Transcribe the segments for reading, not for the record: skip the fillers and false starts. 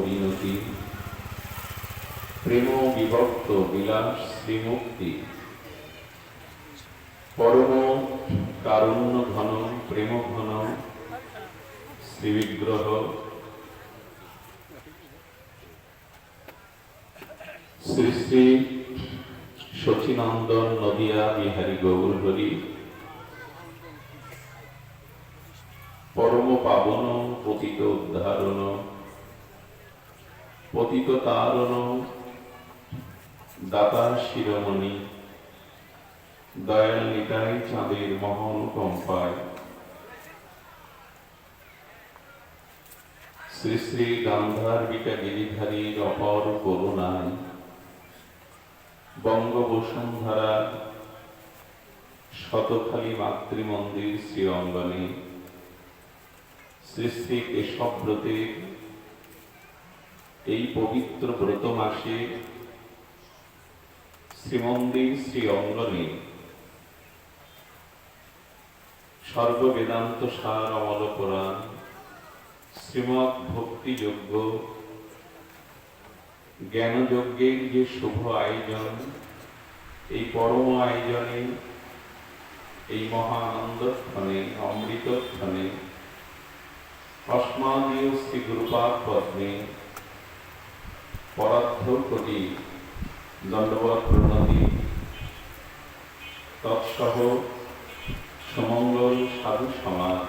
পরিণতি, প্রেম বিভক্ত বিলাস শ্রীমুক্তি, পরম কারুণ্য ঘন প্রেম ঘন শ্রীবিগ্রহ, শ্রী শ্রী শচীনন্দন নদিয়া বিহারী গৌর হরি, পরম পাবন পতিত উদ্ধারণ, পতিত তারণ দাতা শিরোমণি, দয়াল নিতাই চাঁদের মহানুকম্পায়, শ্রী শ্রী গান্ধার্বিকা গিরিধারীর অপর করুণায়, বঙ্গবসুন্ধরা শতখালী মাতৃমন্দির শ্রী অঙ্গনে, শ্রী শ্রী কেশবব্রতের এই পবিত্র ব্রত মাসে শ্রীমন্দির শ্রী অঙ্গনে সর্ববেদান্ত সার অমল পুরাণ শ্রীমৎ ভক্তিযোগ্য জ্ঞানযজ্ঞের যে শুভ আয়োজন, এই পরম আয়োজনে, এই মহা আনন্দক্ষণে অমৃতক্ষণে অস্মাদীয় শ্রী গুরুপাদ পদ্মে পরার্থ কোটি দণ্ডবত প্রণতি, তৎসহ সুমঙ্গল সাধু সমাজ,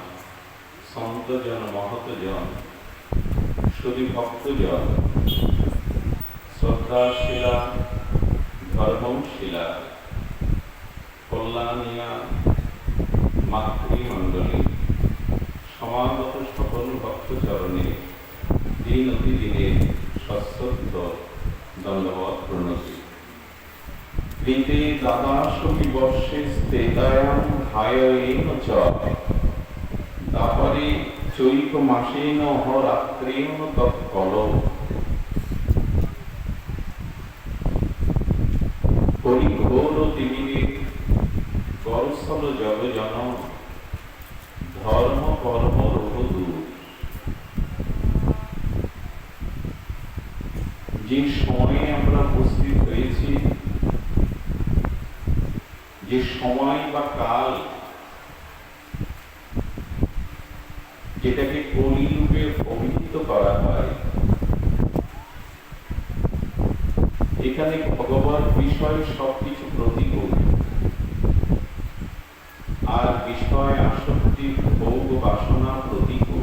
সন্তজন মহতজন, সুধী ভক্তজন, শ্রদ্ধাশীলা ধর্মশীলা কল্যাণিয়া মাতৃমণ্ডলী সমাগত সকল ভক্তচরণে দিন অতি দিনে সশ্রদ্ধ দণ্ডবত প্রণতি। ঋতে দ্বাদশী বর্ষে স্তেতায়াং হায়েন চ তাপরে চৈক মাসেন অহরাত্রেণ তৎকল পরিঘোর তিমিরে করসল জগজন ধর্ম কর্ম রোহদূর। যে সময়ে আমরা উপস্থিত হয়েছি, যে সময় বা কাল যেটাকে কলিযুগে অভিহিত করা হয়, এখানে ভগবত বিষয় সবকিছু প্রতিকূল, আর বিষয় আসক্তি ভোগ বাসনা প্রতিকূল।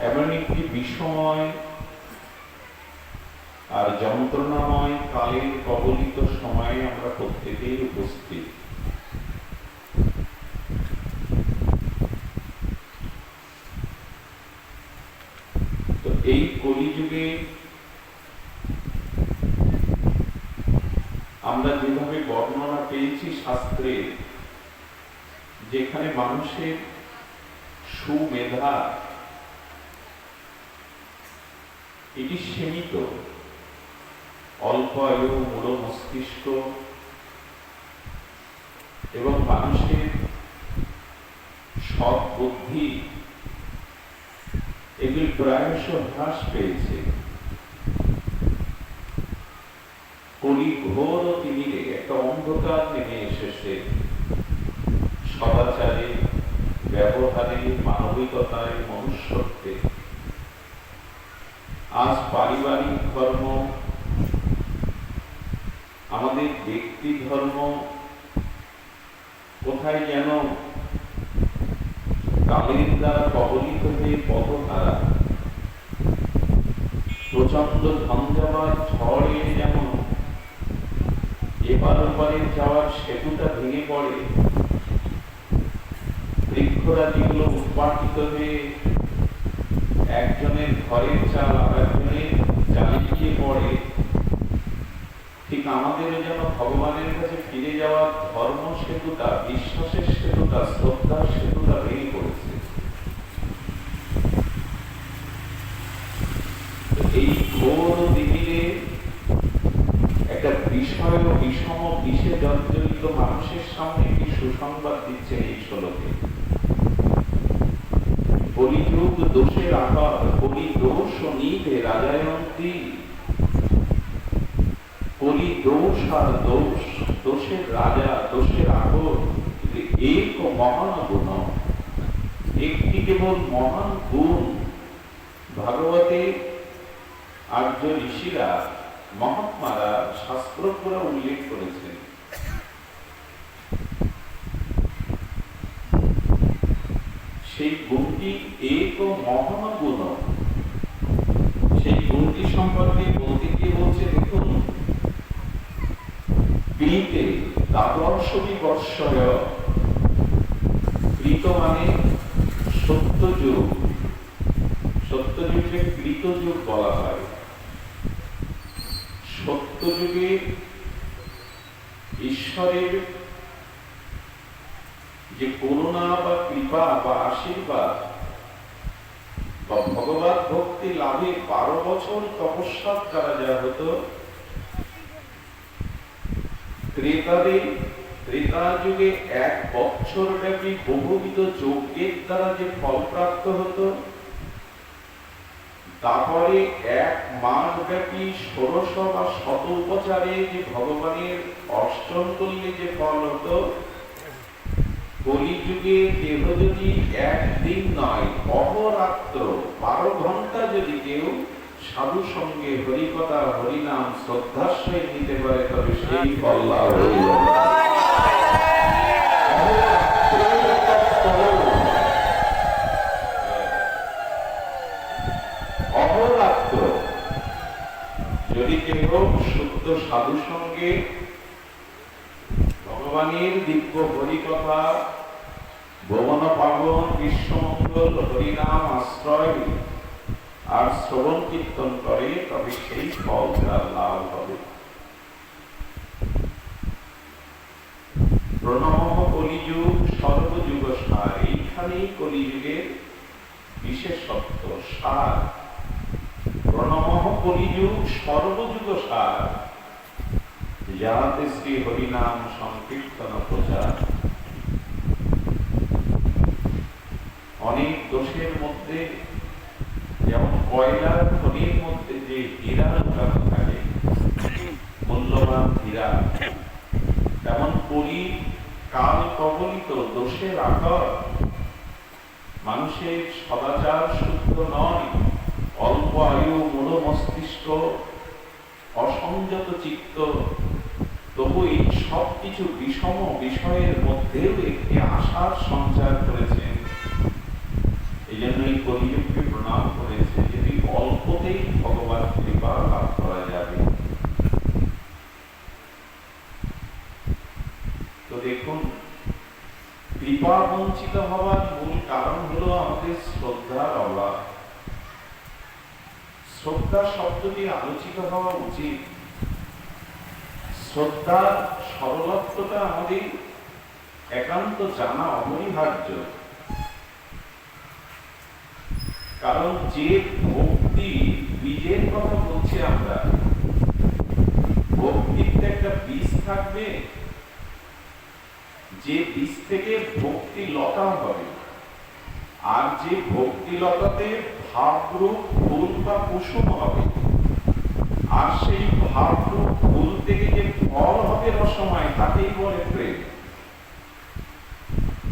এমন একটি বিষময় আর যন্ত্রণাময় কালের কবলিত সময়ে আমরা প্রত্যেকেই উপস্থিত। তো এই কলিযুগে আমরা যেভাবে বর্ণনা পেয়েছি শাস্ত্রে, যেখানে মানুষের সুমেধা এটি সীমিত, অল্প আয়ু, মূল মস্তিষ্ক এবং মানুষের সৎ বুদ্ধি এগুলি প্রায়শ হ্রাস পেয়েছে। কলি ঘোর তিমিরে একটা অন্ধকার নেমে এসেছে সদাচারে, ব্যবহারে, মানবিকতায়, মনুষ্যত্বে। আজ পারিবারিক ধর্ম, আমাদের ব্যক্তি ধর্ম কোথায় যেন কালের দ্বারা কবলিত হয়ে পথহারা, প্রচন্ড ঝঞ্ঝাবাত ঝড়ে যেমন এপার ওপারে যাওয়ার সেতুটা ভেঙে পড়ে, বৃক্ষরাজিগুলো উৎপাটিত হয়ে একজনের ঘরের চাল আর একজনের চালিয়ে পড়ে, ঠিক আমাদেরও যেন ভগবানের কাছে ফিরে যাওয়ার ধর্ম সেতুটা, বিশ্বাসের সেতুটা, শ্রদ্ধার সেতুটা ভেঙে পড়েছে। এই ঘোর দিনে একটা বিষয় ও বিষম বিষে জর্জরিত মানুষের সামনে একটি সুসংবাদ দিচ্ছে এই শ্লোকে। কলিযুগ দোষের আকার কলি দোষ ও নিধে রাজায়ন্তী, কলি দোষ আর দোষ, দোষের রাজা দোষের আগর এক মহান গুণ, একটি কেবল মহান গুণ ভাগবতে আর্য ঋষিরা মহাত্মারা শাস্ত্রজ্ঞরা উল্লেখ করেছেন। সেই গুণটি এক মহান গুণ, সেই গুণটি সম্পর্কে বলতে গিয়ে বলছে, দেখুন ক্রীতে দ্বাদশী বৎসর, ক্রীত মানে সত্যযুগ, সত্যযুগকে কৃত যুগ বলা হয়। সত্যযুগে ঈশ্বরের যে করুণা বা কৃপা বা আশীর্বাদ বা ভগবত ভক্তি লাভে 12 বছর তপস্যার দ্বারা যা হতো, ত্রেতা যুগে 1 বছর ব্যাপী বহুবিধ যজ্ঞের দ্বারা যে ফল প্রাপ্ত হতো, তারপরে 1 মাস ব্যাপী ষোড়শ বা শত উপচারে যে ভগবানের অর্চন করলে যে ফল হতো, কলিযুগে দেহ যদি 1 দিন নয় অহরাত্র 12 ঘন্টা যদি কেউ সাধু সঙ্গে হরিকথা হরিনাম শ্রদ্ধাশ্রয় নিতে পারে, তবে সেই ফল লাভ হয়ে যাবে। অহরাত্র যদি কেউ শুদ্ধ সাধু সঙ্গে ভগবানের দিব্য হরিকথা ভুবন পাবন বিশ্বমঙ্গল হরিনাম আশ্রয় আর শ্রবণ কীর্তন করে, তবে সেই ফল তার লাভ হবে। প্রণব কলিযুগ সর্বযুগ সার, এইখানেই কলিযুগের বিশেষত্ব সার। প্রণব কলিযুগ সর্বযুগ সার, যাতে শ্রী হরিনাম সংকীর্তন প্রচার। অনেক দোষের মধ্যে, যেমন কয়লার খনির মধ্যে যে হীরা লুকানো থাকে, মূল্যবান হীরা, তেমন কলি কাল কবলিত দোষের আকার মানুষের সদাচার শুদ্ধ নয়, অল্প আয়ু, মূল মস্তিষ্ক, অসংযত চিত্ত, তবু এই সব কিছু বিষম বিষয়ের মধ্যেও একটি আশার সঞ্চার করেছেন। এই জন্য এই কলিযুগকে প্রণাম করেছে, যদি অল্পতেই ভগবান কৃপা লাভ করা যাবে। তো দেখুন, কৃপা বঞ্চিত হওয়ার মূল কারণ হলো আমাদের শ্রদ্ধার অভাব। শ্রদ্ধা শব্দটি আলোচিত হওয়া উচিত। শ্রদ্ধার সরলত্বটা আমাদের একান্ত জানা অপরিহার্য। কারণ যে ভক্তি বীজের কথা বলছি আমরা, ভক্তিতে একটা বীজ থাকবে, যে বীজ থেকে ভক্তি লতা হবে, আর যে ভক্তি লতাতে ভাবরূপ ফুল বা কুসুম হবে, আর সেই ভাবরূপ ফুল থেকে যে ফল হবে রসময়, তাকেই বলে প্রেম।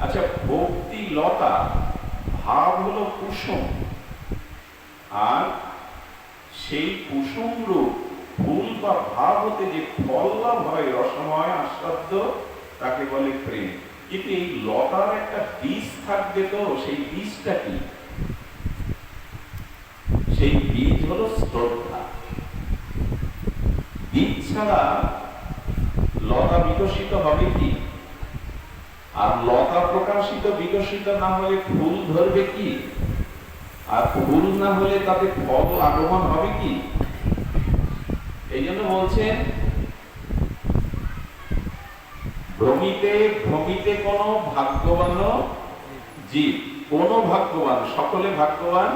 আচ্ছা, ভক্তি লতা, ভাব হলো কুসুম, আর সেই কুসুম রূপ ফুল বা ভাব হতে যে ফল লাভ হয় রসময় আস্বাদ্য, তাকে বলে প্রেম। কিন্তু এই লতার একটা বীজ থাকবে, তো সেই বীজটা কি? সেই বীজ হলো শ্রদ্ধা। বীজ ছাড়া লতা বিকশিত হবে কি? আর লতা প্রকাশিত বিকশিত না হলে ফুল ধরবে কি? আর ফুল না হলে তাতে ফল আগমন হবে কি? এই জন্য বলছেন, ভ্রমিতে ভ্রমিতে কোন ভাগ্যবান জীব, কোন ভাগ্যবান, সকলে ভাগ্যবান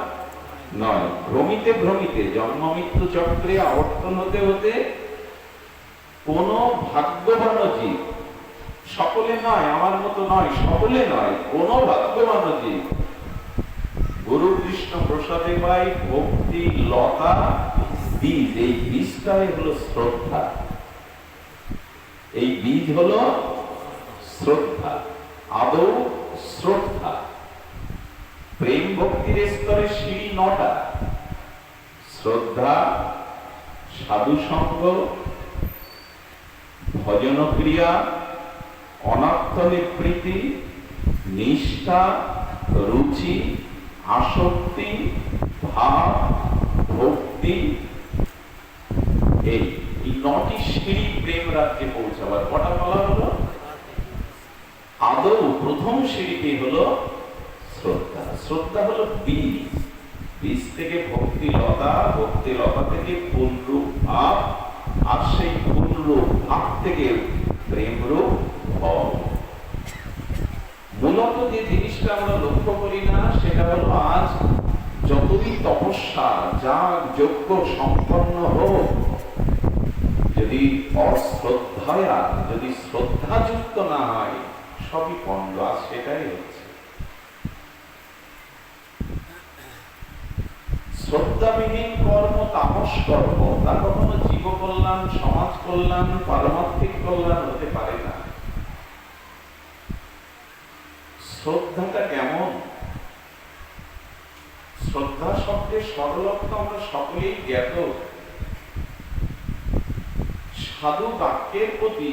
নয়। ভ্রমিতে ভ্রমিতে, জন্ম মৃত্যু চক্রে আবর্তন হতে হতে কোন ভাগ্যবান জীব, সকলে নয়, আমার মতো নয়, সকলে নয়, কোন ভাগ্যবান জীব গুরু কৃষ্ণ কৃষ্ণ প্রসাদে পাই ভক্তি লতা বীজ, এই বীজটাই হলো শ্রদ্ধা। এই বীজ হলো শ্রদ্ধা, আদৌ শ্রদ্ধা। প্রেম ভক্তির স্তরে সিঁড়ি 9টা: শ্রদ্ধা, সাধু সঙ্গ, ভজন ক্রিয়া, অনাত্ম নিবৃত্তি, নিষ্ঠা, রুচি, আসক্তি, ভাব, ভক্তি। এই 9টি সিঁড়ি প্রেম রাজ্যে পৌঁছাবার। কটা বলা হলো? আদৌ প্রথম সিঁড়িটি হলো শ্রদ্ধা। শ্রদ্ধা হলো বীজ, বীজ থেকে ভক্তি লতা, ভক্তি লতা থেকে ফুলরূপ ভাব, আর সেই ফুলরূপ ভাব থেকে প্রেমরূপ ফল। মূলত যে জিনিসটা আমরা লক্ষ্য করি না সেটা হলো আজ যতই তপস্যা যা যোগ্য সম্পন্ন হোক, যদি অশ্রদ্ধায়া, যদি শ্রদ্ধাযুক্ত না হয়, সবই পণ্ড। আজ সেটাই হচ্ছে। শ্রদ্ধাবিহীন কর্ম তামস কর্ম, তা কখনো জীব কল্যাণ, সমাজ কল্যাণ, পারমার্থিক কল্যাণ হতে পারে না। শ্রদ্ধাটা কেমন? শ্রদ্ধা শব্দের সরলত্ব আমরা সকলেই জ্ঞাত। সাধু বাক্যের প্রতি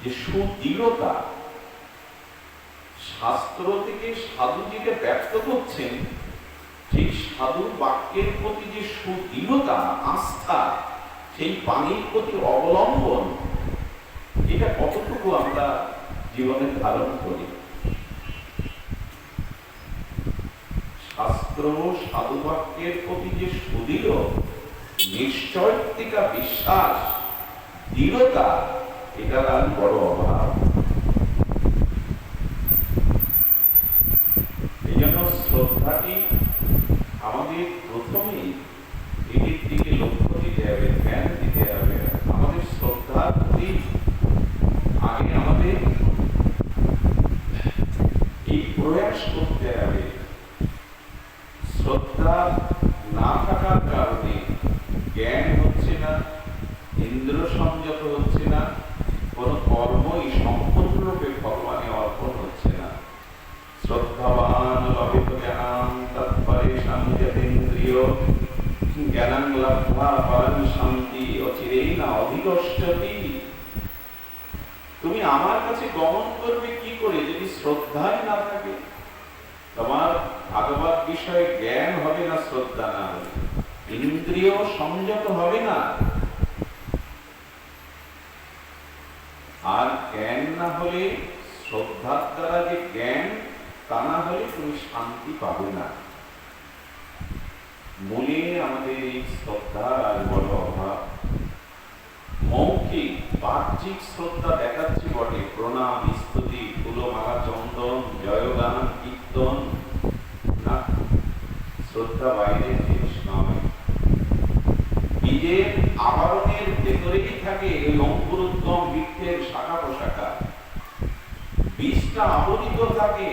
যে সুদৃঢ়তা, শাস্ত্র থেকে সাধু যেটা ব্যক্ত করছেন, সেই সাধু বাক্যের প্রতি যে সুদৃঢ়তা, আস্থা, সেই বাণীর প্রতি অবলম্বন, এটা কতটুকু আমরা জীবনে ধারণ করি? শাস্ত্র সাধু বাক্যের প্রতি যে সুদৃঢ় নিশ্চয়তা, বিশ্বাস, দৃঢ়তা, এটার আর বড় অভাব। এই জন্য শ্রদ্ধাটি আমাদের প্রথমেই এটির দিকে লক্ষ্য দিতে হবে, ধ্যান দিতে হবে। আমাদের শ্রদ্ধার প্রতি আগে আমাদের এই প্রয়াস করতে হবে। শ্রদ্ধা না থাকার কারণে জ্ঞান হচ্ছে না, ইন্দ্র সংযত হচ্ছে না, কোন কর্মই সম্পূর্ণরূপে ভগবানে অর্পণ হচ্ছে না। শ্রদ্ধাবান লভিত জ্ঞানাং তৎপরেষাং যতেন্দ্রিয় জ্ঞানাং লব্ধ্বা পরম শান্তি অচিরেণ অধিগচ্ছতি। তুমি আমার কাছে গমন করবে কি করে যদি শ্রদ্ধাই না থাকে? তোমার ভাগবত বিষয়ে জ্ঞান হবে না, শ্রদ্ধা না হবে, ইন্দ্রিয় সংযত হবে না। আর জ্ঞান না হলে, শ্রদ্ধার দ্বারা যে জ্ঞান, তা না হলে তুমি শান্তি পাবে না। মূলে আমাদের এই শ্রদ্ধার আর বড় অভাব। মৌখিক বাহ্যিক শ্রদ্ধা দেখাচ্ছি বটে, প্রণাম, স্তুতি, ফুলমালা, চন্দন, জয়গান, কীর্তন, না, শ্রদ্ধা বাইরের জিনিস নয়। বীজের আবরণের ভেতরেই থাকে ওই অঙ্কুরোদ্গম বৃক্ষের শাখা প্রশাখা। বীজটা আবরিত থাকে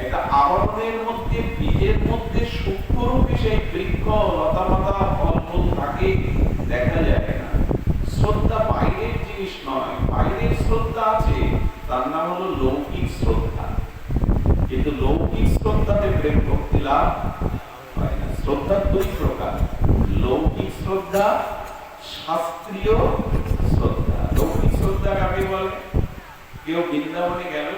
একটা আবরণের মধ্যে, বীজের মধ্যে সূক্ষ্মরূপে সেই বৃক্ষ, লতা পাতা, ফল ফুল থাকে, দেখা যায় না। শ্রদ্ধা বাইরের জিনিস নয়, বাইরের শ্রদ্ধা আছে, তার নাম হলো লৌকিক শ্রদ্ধা। কিন্তু লৌকিক শ্রদ্ধাতে প্রেম ভক্তি লাভ হয় না। শ্রদ্ধা দুই প্রকার: লৌকিক শ্রদ্ধা, শাস্ত্রীয় শ্রদ্ধা। লৌকিক শ্রদ্ধা কাকে বলে? কেউ বৃন্দাবনে গেল,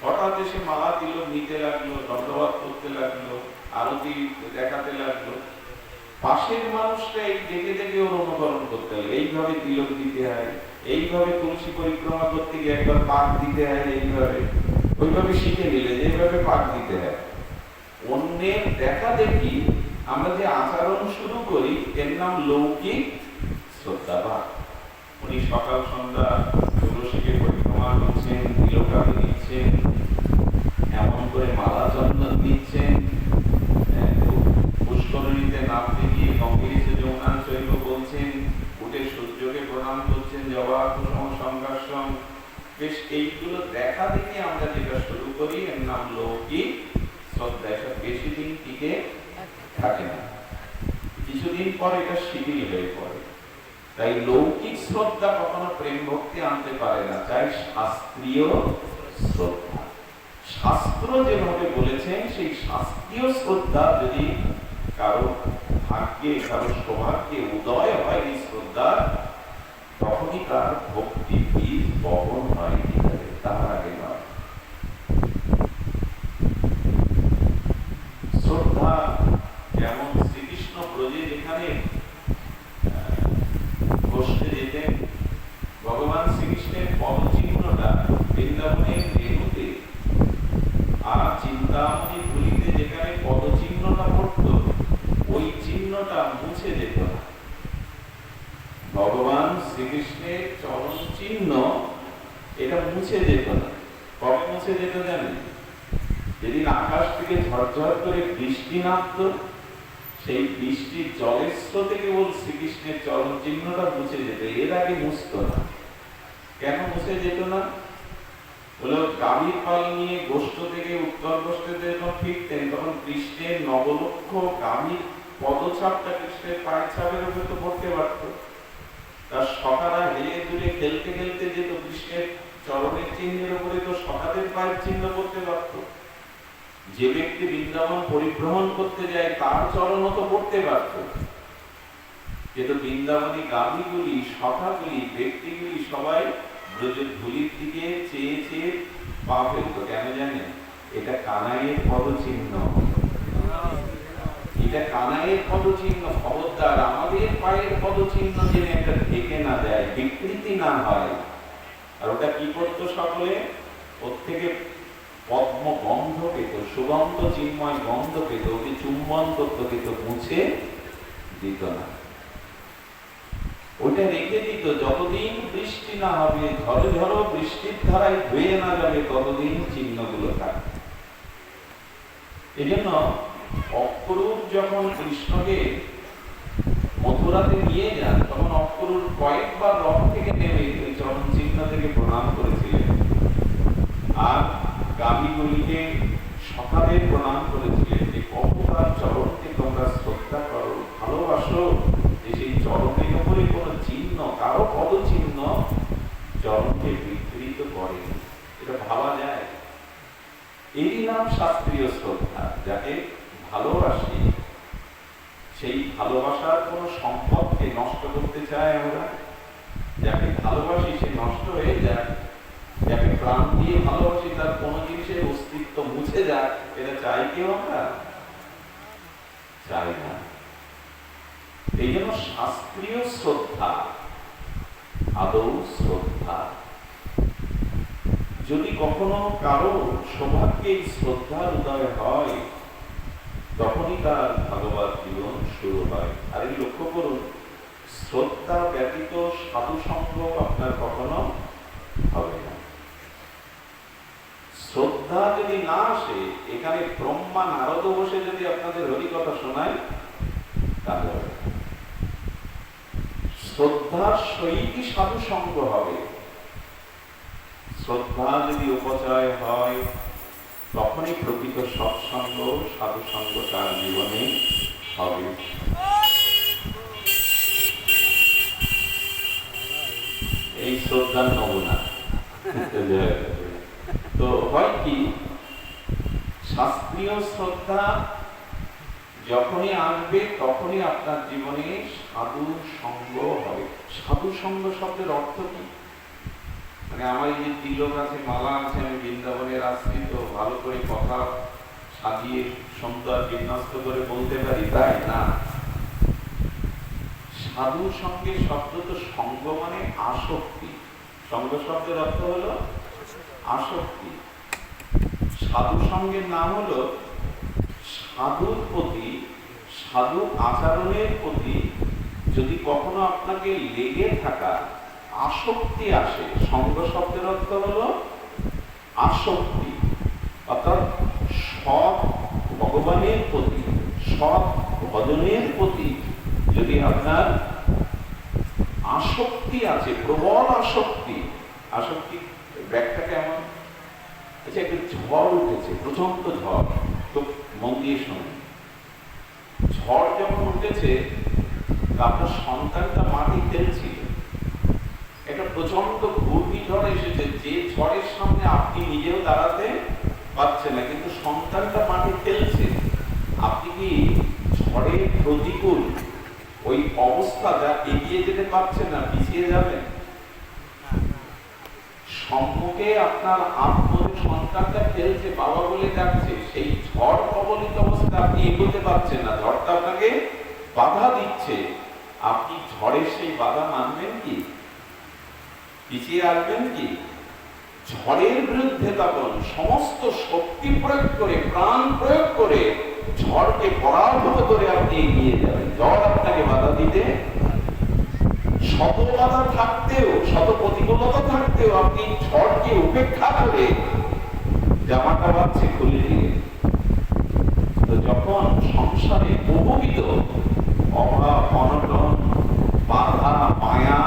হঠাৎ এসে মালা দিল, নিতে লাগলো, দণ্ডবাদ করতে লাগলো, আরতি দেখাতে লাগলো, পাশের মানুষটা এই দেখে দেখে ওর অনুকরণ করতে হবে। এইভাবে তিলক দিতে হয়, এইভাবে তুলসী পরিক্রমা করতে গিয়ে একবার পাক দিতে হয়, এইভাবে ওইভাবে শিখে নিলে যে এইভাবে পাক দিতে হয়। অন্যের দেখা দেখি আমরা যে আচরণ শুরু করি, এর নাম লৌকিক শ্রদ্ধাভাব। উনি সকাল সন্ধ্যা তুলসীকে পরিক্রমা করছেন, তিলকাদি দিচ্ছেন, এমন করে মালা চন্দন দিচ্ছেন, পুষ্করিণীতে নামতে গিয়ে গম্ভীরিতে যমুনা শৈব বলছেন, উঠে সূর্যকে প্রণাম করছেন, জবা কুসুম সংঘর্ষণ। বেশ এইগুলো দেখা দেখে আমরা যেটা শুরু করি, এর নাম লৌকিক শ্রদ্ধা। এটা বেশি টিকে থাকে না, কিছুদিন পর এটা শিথিল হয়ে পড়ে। তাই লৌকিক শ্রদ্ধা কখনো প্রেম ভক্তি আনতে পারে না, চাই শাস্ত্রীয় শ্রদ্ধা। শাস্ত্র যেভাবে বলেছেন সেই শাস্ত্রীয় শ্রদ্ধা যদি কারো ভাগ্যে, কারো সৌভাগ্যে উদয় হয় এই শ্রদ্ধা, তখনই তার ভক্তি বীজ বপন হয়, তার আগে নয়। শ্রদ্ধা যেমন শ্রীকৃষ্ণ ব্রজে যেখানে বসতে যেতেন, ভগবান শ্রীকৃষ্ণের পদচিহ্নটা বৃন্দাবনের রেণুতে আর চিন্তামণি ধুলিতে যেখানে পদচিহ্নটা পড়ত, ওই চিহ্নটা মুছে যেত না। ভগবান শ্রীকৃষ্ণের চরণ চিহ্ন এটা মুছে যেত না। কবে মুছে যেত জানেন? যেদিন আকাশ থেকে ঝরঝর করে বৃষ্টি নামত, সেই বৃষ্টির জলের স্রোতে কেবল শ্রীকৃষ্ণের চরণ চিহ্নটা মুছে যেত, এর আগে মুছত না। কেন মুছে যেত না? বলে গাভীর পাল নিয়ে গোষ্ঠ থেকে উত্তর গোষ্ঠে যখন ফিরতেন, তখন কৃষ্ণের নবলক্ষ গাভীর পদছাপটা কৃষ্ণের পায়ের ছাপের উপরে তো পড়তে পারত। তার সখারা হেলে দুলে খেলতে খেলতে যেত, কৃষ্ণের চরণের চিহ্নের উপরে তো সখাদের পায়ের চিহ্ন পড়তে পারত। যে ব্যক্তি বৃন্দাবন পরিভ্রমণ করতে যায় তার চরণও তো পড়তে পারত, কিন্তু বৃন্দাবনী গাভীগুলি, সখাগুলি, ব্যক্তিগুলি সবাই ব্রজের ধুলির দিকে চেয়ে চেয়ে পা ফেলত। কেন জানেন? এটা কানাইয়ের পদচিহ্ন, এটা কানাইয়ের পদচিহ্ন। খবরদার আমাদের পায়ের পদচিহ্ন যেন একটা ঢেকে না দেয়, বিকৃতি না হয়। আর ওটা কি করতো? সকলে ওর থেকে পদ্ম গন্ধ পেত, সুগন্ধ চিন্ময় গন্ধ পেত, ওকে চুম্বন করতো, কিন্তু মুছে দিত না, ওটা রেখে দিত। যতদিন বৃষ্টি না হবে, ঝড় ঝড় বৃষ্টির ধারায় ধুয়ে না যাবে, ততদিন চিহ্নগুলো থাকবে। এই জন্য অক্রূর যখন কৃষ্ণকে মথুরাতে নিয়ে যান, তখন অক্রূর কয়েকবার রথ থেকে নেমে ওই চরণ চিহ্ন থেকে প্রণাম করেছিলেন, আর গাভীগুলিকে সখাদের প্রণাম করেছিলেন যে কতটা চরণকে তোমরা শ্রদ্ধা করো, ভালোবাসো, যে সেই চরণের উপরে কোনো চিহ্ন, কারো পদচিহ্ন চরণকে বিকৃত করে, এটা ভাবা যায়। এরই নাম শাস্ত্রীয় শ্রদ্ধা। যাকে ভালোবাসি, সেই ভালোবাসার কোন সম্পদকে নষ্ট করতে চাই আমরা। যাকে ভালোবাসি সে নষ্ট হয়ে যায়, যাকে প্রাণ দিয়ে ভালোবাসি তার কোন জিনিসের অস্তিত্ব মুছে যায়, এটা চাই কেউ? আমরা চাই না। এই জন্য শাস্ত্রীয় শ্রদ্ধা আদৌ শ্রদ্ধা। যদি কখনো কারো সৌভাগ্যে শ্রদ্ধার উদয় হয়, তখনই তার ভগবত জীবন শুরু হয়। আর এই লক্ষ্য করুন, শ্রদ্ধা ব্যতীত সাধু সঙ্গ আপনার কখনো হবে না। শ্রদ্ধা যদি না আসে, এখানে ব্রহ্মা নারদ বসে যদি আপনাদের হরিকথা শোনায়, তাহলে শ্রদ্ধার সহিতই সাধু সঙ্গ হবে। শ্রদ্ধা যদি উপচয় হয়, তখনই প্রকৃত সৎসঙ্গ, সাধু সঙ্গ তার জীবনে হবে। এই শ্রদ্ধার নমুনা। তো হয় কি, শাস্ত্রীয় শ্রদ্ধা যখনই আসবে, তখনই আপনার জীবনে সাধু সঙ্গ হবে। সাধু সঙ্গ শব্দের অর্থ কি? মানে আমার এই যে তিলক আছে, মালা আছে, আমি বৃন্দাবনের আশ্রিত, ভালো করে কথা সাজিয়ে সুন্দর বিন্যস্ত করে বলতে পারি, তাই না। সাধু সঙ্গের শব্দ তো সঙ্গ মানে আসক্তি। সঙ্গ শব্দের অর্থ হলো আসক্তি। সাধু সঙ্গের নাম হলো সাধুর প্রতি, সাধু আচরণের প্রতি যদি কখনো আপনাকে লেগে থাকা আসক্তি আসে। সঙ্গ শব্দের অর্থ হলো আসক্তি, অর্থাৎ সৎ ভগবানের প্রতি, সৎ ভজনের প্রতি যদি আপনার আসক্তি আছে, প্রবল আসক্তি। আসক্তি ব্যাখ্যা কেমন? আচ্ছা, একটা ঝড় উঠেছে, প্রচন্ড ঝড়, তো মন দিয়ে শুনুন। বলেছে আপনার সন্তানটা মাটি ফেলছিল, একটা প্রচন্ড ঘূর্ণিঝড় এসেছে, যে ঝড়ের সামনে আপনি নিজেও দাঁড়াতে পারছেন না, কিন্তু সন্তানটা মাটি ফেলছে। আপনি কি ঝড়ের প্রতিকূল ওই অবস্থা যা এগিয়ে যেতে পারছেন না, পিছিয়ে যাবেন? সম্মুখে আপনার আত্মীয় সন্তানটা ফেলছে, বাবা বলে ডাকছে, সেই ঝড় কবলিত অবস্থা আপনি এগোতে পারছেন না, ঝড়টা আপনাকে বাধা দিচ্ছে। আপনি ঝড়ের সেই বাধা মানবেন কি? পিছিয়ে আসবেন কি? ঝড়ের বিরুদ্ধে তখন সমস্ত শক্তি প্রয়োগ করে, প্রাণ প্রয়োগ করে ঝড়কে পরাভূত করে আপনি এগিয়ে যাবেন। ঝড় আপনাকে বাধা দিতে, শত বাধা থাকতেও, শত প্রতিকূলতা থাকতেও আপনি ঝড়কে উপেক্ষা করে জামাটা বাঁধছে খুলে দিয়ে। তো যখন সংসারে বহুবিধ অভাব, অনটন, বাধা, মায়া,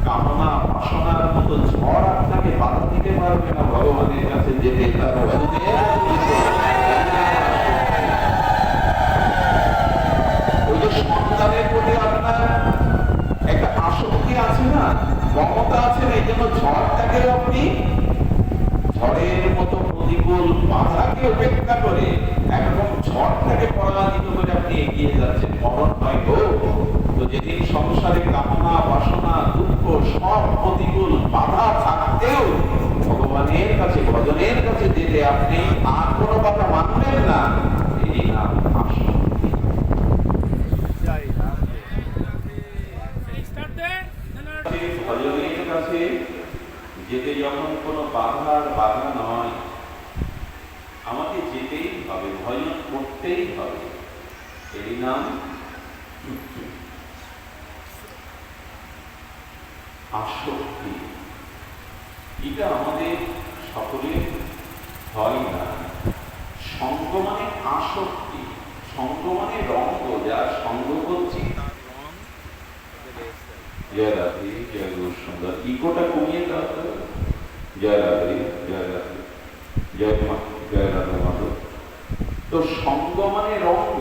কামনা, বাসনার মতো ঝড় আপনাকে বাধা দিতে পারবে না ভগবানের কাছে যেতে। তার ওই যে সন্তানের প্রতি আপনার একটা আসক্তি আছে না, মমতা আছে না, এই জন্য ঝড়টাকে আপনি ঝড়ের মতো প্রতিকূল বাধাকে উপেক্ষা করে একদম ঝড়টাকে পরাজিত করে আপনি এগিয়ে যাচ্ছেন। মরণ হয় গো। তো যেদিন সংসারে কামনা, বাসনা, দুঃখ, সব প্রতিকূল বাধা থাকতেও ভগবানের কাছে, ভজনের কাছে যেতে আপনি আর কোনো কথা মানবেন না, এই নাম আসক্তি। ভজনের কাছে যেতে যখন কোনো বাধা নয়, আমাকে যেতেই হবে, ভজন করতেই হবে, এই নাম আসক্তি। এটা আমাদের সকলের হয় না। সঙ্গ মানে আসক্তি, সঙ্গ মানে রঙ্গ, যার সঙ্গ করছি তার রং। জয় রাধে, জয় গুরু সুন্দর। ইকোটা কমিয়ে দেওয়া হবে। জয় রাধে, জয় রাধে, জয় মা, জয় রাধা মাধব। তো সঙ্গ মানে রঙ্গ।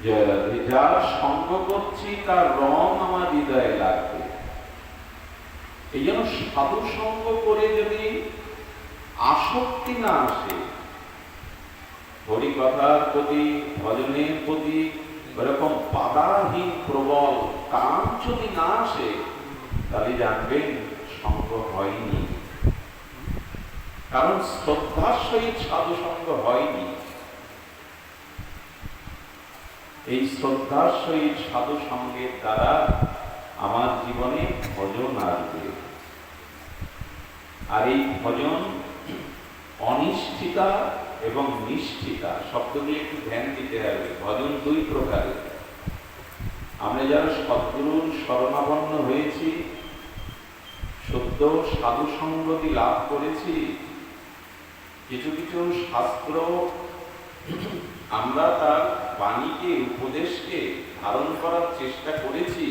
জয় রাধে, যার সঙ্গ করছি তার রং আমার হৃদয়ে লাগবে। এই জন্য সাধু সঙ্গ করে যদি আসক্তি না আসে, হরি কথার প্রতি, ভজনের প্রতি এরকম বাধাহীন প্রবল কাম যদি না আসে, তাহলে জানবেন সঙ্গ হয়নি। কারণ শ্রদ্ধার সহিত সাধু সঙ্গ হয়নি। এই শ্রদ্ধার সহিত সাধু সঙ্গের দ্বারা আমার জীবনে ভজন আসবে। আর এই ভজন অনিষ্ঠিতা এবং নিষ্ঠিতা শব্দগুলি একটু ধ্যান দিতে হবে। ভজন দুই প্রকারের। আমরা যারা সদ্গুরুর শরণাপন্ন হয়েছি, সদ্য সাধু সঙ্গতি লাভ করেছি, কিছু কিছু শাস্ত্র আমরা তার বাণীকে, উপদেশকে ধারণ করার চেষ্টা করেছি।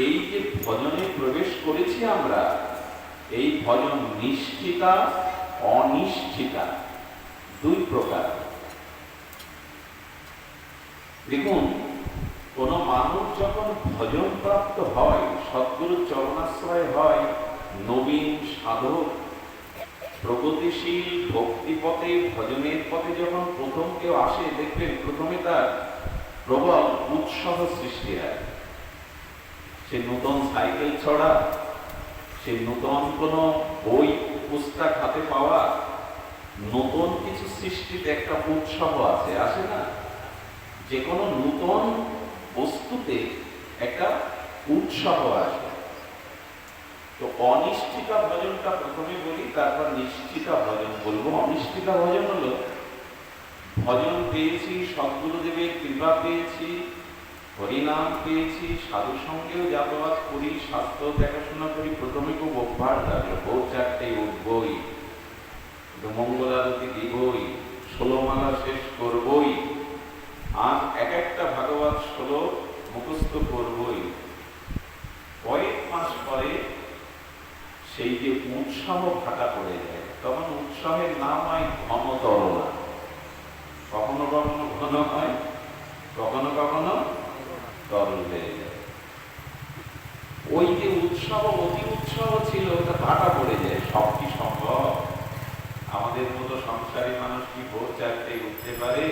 এই যে ভজনে প্রবেশ করেছি আমরা, এই ভজন নিষ্ঠিতা, অনিষ্ঠিতা দুই প্রকার। দেখুন, কোন মানুষ যখন ভজন প্রাপ্ত হয়, সদ্গুরুর চরণাশ্রয় হয়, নবীন সাধক, প্রগতিশীল ভক্তিপথে, ভজনের পথে যখন প্রথম কেউ আসে, দেখবেন প্রথমে তার প্রবল উৎসাহ সৃষ্টি হয়। সে নতুন সাইকেল ছড়া, সে নতুন কোনো বই পুস্তক হাতে পাওয়া, নতুন কিছু সৃষ্টিতে একটা উৎসাহ আছে, আসে না? যে কোনো নতুন বস্তুতে একটা উৎসাহ আসে। তো অনিষ্ঠিতা ভজনটা প্রথমে বলি, তারপর নিষ্ঠিতা ভজন বলবো। অনিষ্ঠিতা ভজন হলো, ভজন পেয়েছি, সদ্গুরুদেবের কৃপা পেয়েছি, হরিনাম পেয়েছি, সাধু সঙ্গেও যাতায়াত করি, শাস্ত্র দেখাশোনা করি, প্রথমে খুব অভ্যাস লাগলো, ভোর 4টায় উঠবই, মঙ্গল আরতি দিবই, 16 মালা শেষ করবই, আর এক একটা ভাগবত শ্লোক মুখস্থ করবই। কয়েক মাস পরে সেই যে উৎসাহ ভাটা পড়ে যায়, তখন উৎসাহের নাম হয় ঘনতরণা। কখনো ঘন হয়, কখনো কখনো তরল হয়ে যায়। ওই যে উৎসব, অতি উৎসব ছিল, ওটা ভাটা পড়ে যায়। সব কি সম্ভব? আমাদের মতো সংসারী মানুষ কি ভোর 4টে উঠতে পারে?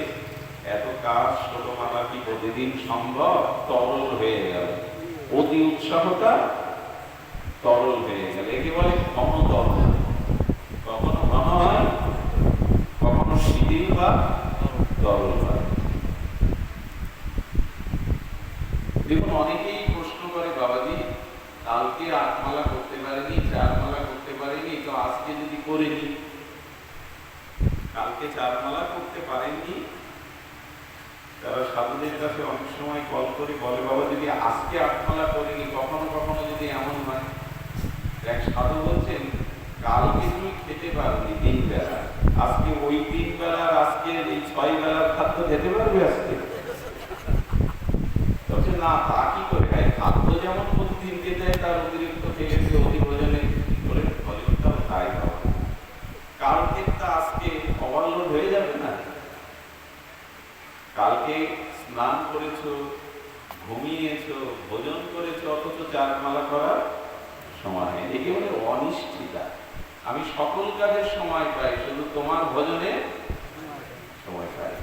এত কাজ ছোটমালা কি প্রতিদিন সম্ভব? তরল হয়ে গেল, অতি উৎসাহটা তরল হয়ে গেল। একে বলে ঘন তরল। কখনো ঘন হয়, কখনো শিথিল বা তরল হয়। দেখুন, অনেকেই প্রশ্ন করে, বাবাজি কালকে 8 মালা করতে পারেনি, 4 মালা করতে পারেনি, তো আজকে যদি করে নি। কালকে 4 মালা করতে পারেননি, তারা সাধুদের কাছে অনেক সময় কল করে বলে, বাবা যদি আজকে 8 মালা করিনি, কখনো কখনো যদি এমন হয়। এক সাধু বলছেন, কালকে তুমি খেতে পারোনি 3 বেলা, আজকে ওই 3 বেলার, আজকে এই 6 বেলার খাদ্য খেতে পারবে আজকে? না, তা কি করে হয়? খাদ্য যেমন প্রতিদিন খেতে হয়, তার অতিরিক্ত খেয়ে অতি ভোজনে করে ভোজনটাও তাই হবে। কালকে তা আজকে ওভারলোড হয়ে যাবে না? কালকে স্নান করেছো, ঘুমিয়েছো, ভোজন করেছো, অথচ 4 মালা করার সময় নেই। একে বলে অনিষ্ঠিতা। আমি সকল কাজের সময় পাই, শুধু তোমার ভোজনে সময় পাই।